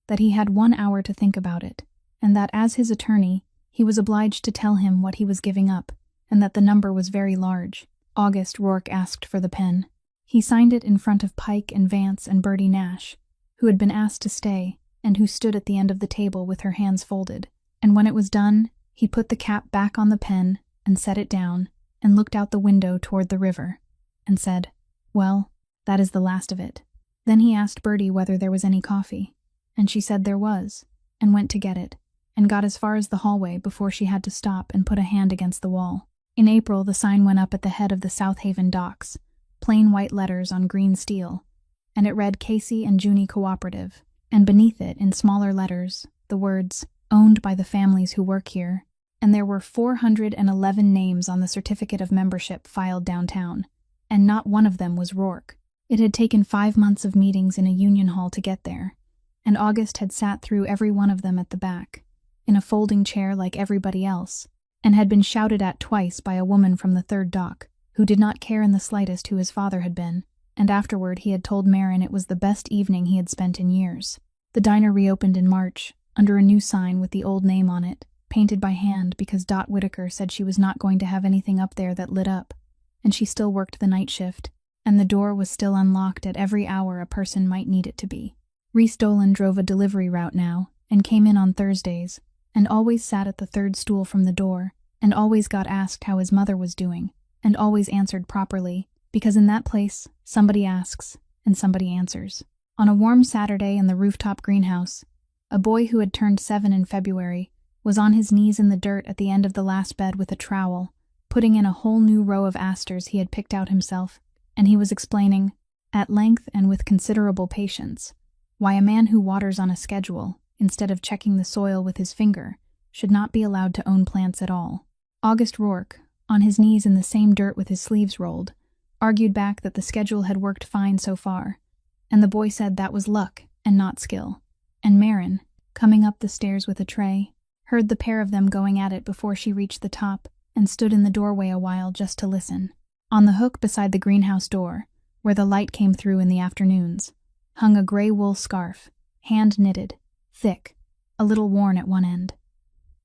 that he had 1 hour to think about it, and that as his attorney, he was obliged to tell him what he was giving up, and that the number was very large. August Rourke asked for the pen. He signed it in front of Pike and Vance and Bertie Nash, who had been asked to stay, and who stood at the end of the table with her hands folded. And when it was done, he put the cap back on the pen and set it down, and looked out the window toward the river, and said, "Well, that is the last of it." Then he asked Bertie whether there was any coffee, and she said there was, and went to get it, and got as far as the hallway before she had to stop and put a hand against the wall. In April, the sign went up at the head of the South Haven docks, plain white letters on green steel, and it read Casey and Junie Cooperative, and beneath it, in smaller letters, the words, "Owned by the families who work here," and there were 411 names on the certificate of membership filed downtown, and not one of them was Rourke. It had taken 5 months of meetings in a union hall to get there, and August had sat through every one of them at the back, in a folding chair like everybody else, and had been shouted at twice by a woman from the third dock, who did not care in the slightest who his father had been, and afterward he had told Marin it was the best evening he had spent in years. The diner reopened in March, under a new sign with the old name on it, painted by hand because Dot Whitaker said she was not going to have anything up there that lit up, and she still worked the night shift, and the door was still unlocked at every hour a person might need it to be. Reese Dolan drove a delivery route now, and came in on Thursdays, and always sat at the third stool from the door, and always got asked how his mother was doing, and always answered properly, because in that place, somebody asks, and somebody answers. On a warm Saturday in the rooftop greenhouse, a boy who had turned 7 in February was on his knees in the dirt at the end of the last bed with a trowel, putting in a whole new row of asters he had picked out himself, and he was explaining, at length and with considerable patience, why a man who waters on a schedule, instead of checking the soil with his finger, should not be allowed to own plants at all. August Rourke, on his knees in the same dirt with his sleeves rolled, argued back that the schedule had worked fine so far, and the boy said that was luck and not skill. And Marin, coming up the stairs with a tray, heard the pair of them going at it before she reached the top, and stood in the doorway a while just to listen. On the hook beside the greenhouse door, where the light came through in the afternoons, hung a gray wool scarf, hand-knitted, thick, a little worn at one end.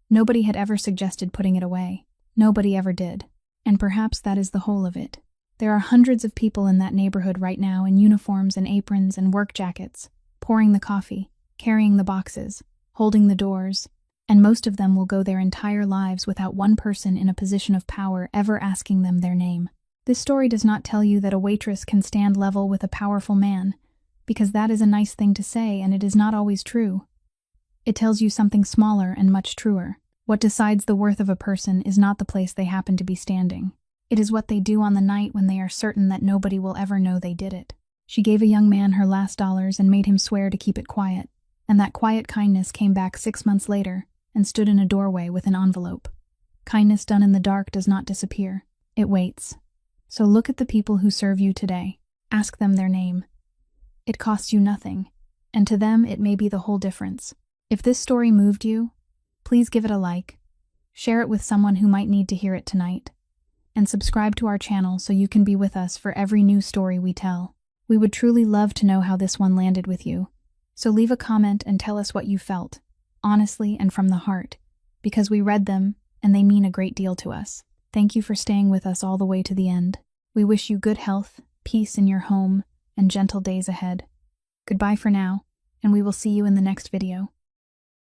Nobody had ever suggested putting it away. Nobody ever did. And perhaps that is the whole of it. There are hundreds of people in that neighborhood right now in uniforms and aprons and work jackets, pouring the coffee, carrying the boxes, holding the doors, and most of them will go their entire lives without one person in a position of power ever asking them their name. This story does not tell you that a waitress can stand level with a powerful man, because that is a nice thing to say and it is not always true. It tells you something smaller and much truer. What decides the worth of a person is not the place they happen to be standing. It is what they do on the night when they are certain that nobody will ever know they did it. She gave a young man her last dollars and made him swear to keep it quiet, and that quiet kindness came back 6 months later and stood in a doorway with an envelope. Kindness done in the dark does not disappear. It waits. So look at the people who serve you today. Ask them their name. It costs you nothing, and to them it may be the whole difference. If this story moved you, please give it a like, share it with someone who might need to hear it tonight, and subscribe to our channel so you can be with us for every new story we tell. We would truly love to know how this one landed with you, so leave a comment and tell us what you felt, honestly and from the heart, because we read them and they mean a great deal to us. Thank you for staying with us all the way to the end. We wish you good health, peace in your home, and gentle days ahead. Goodbye for now, and we will see you in the next video.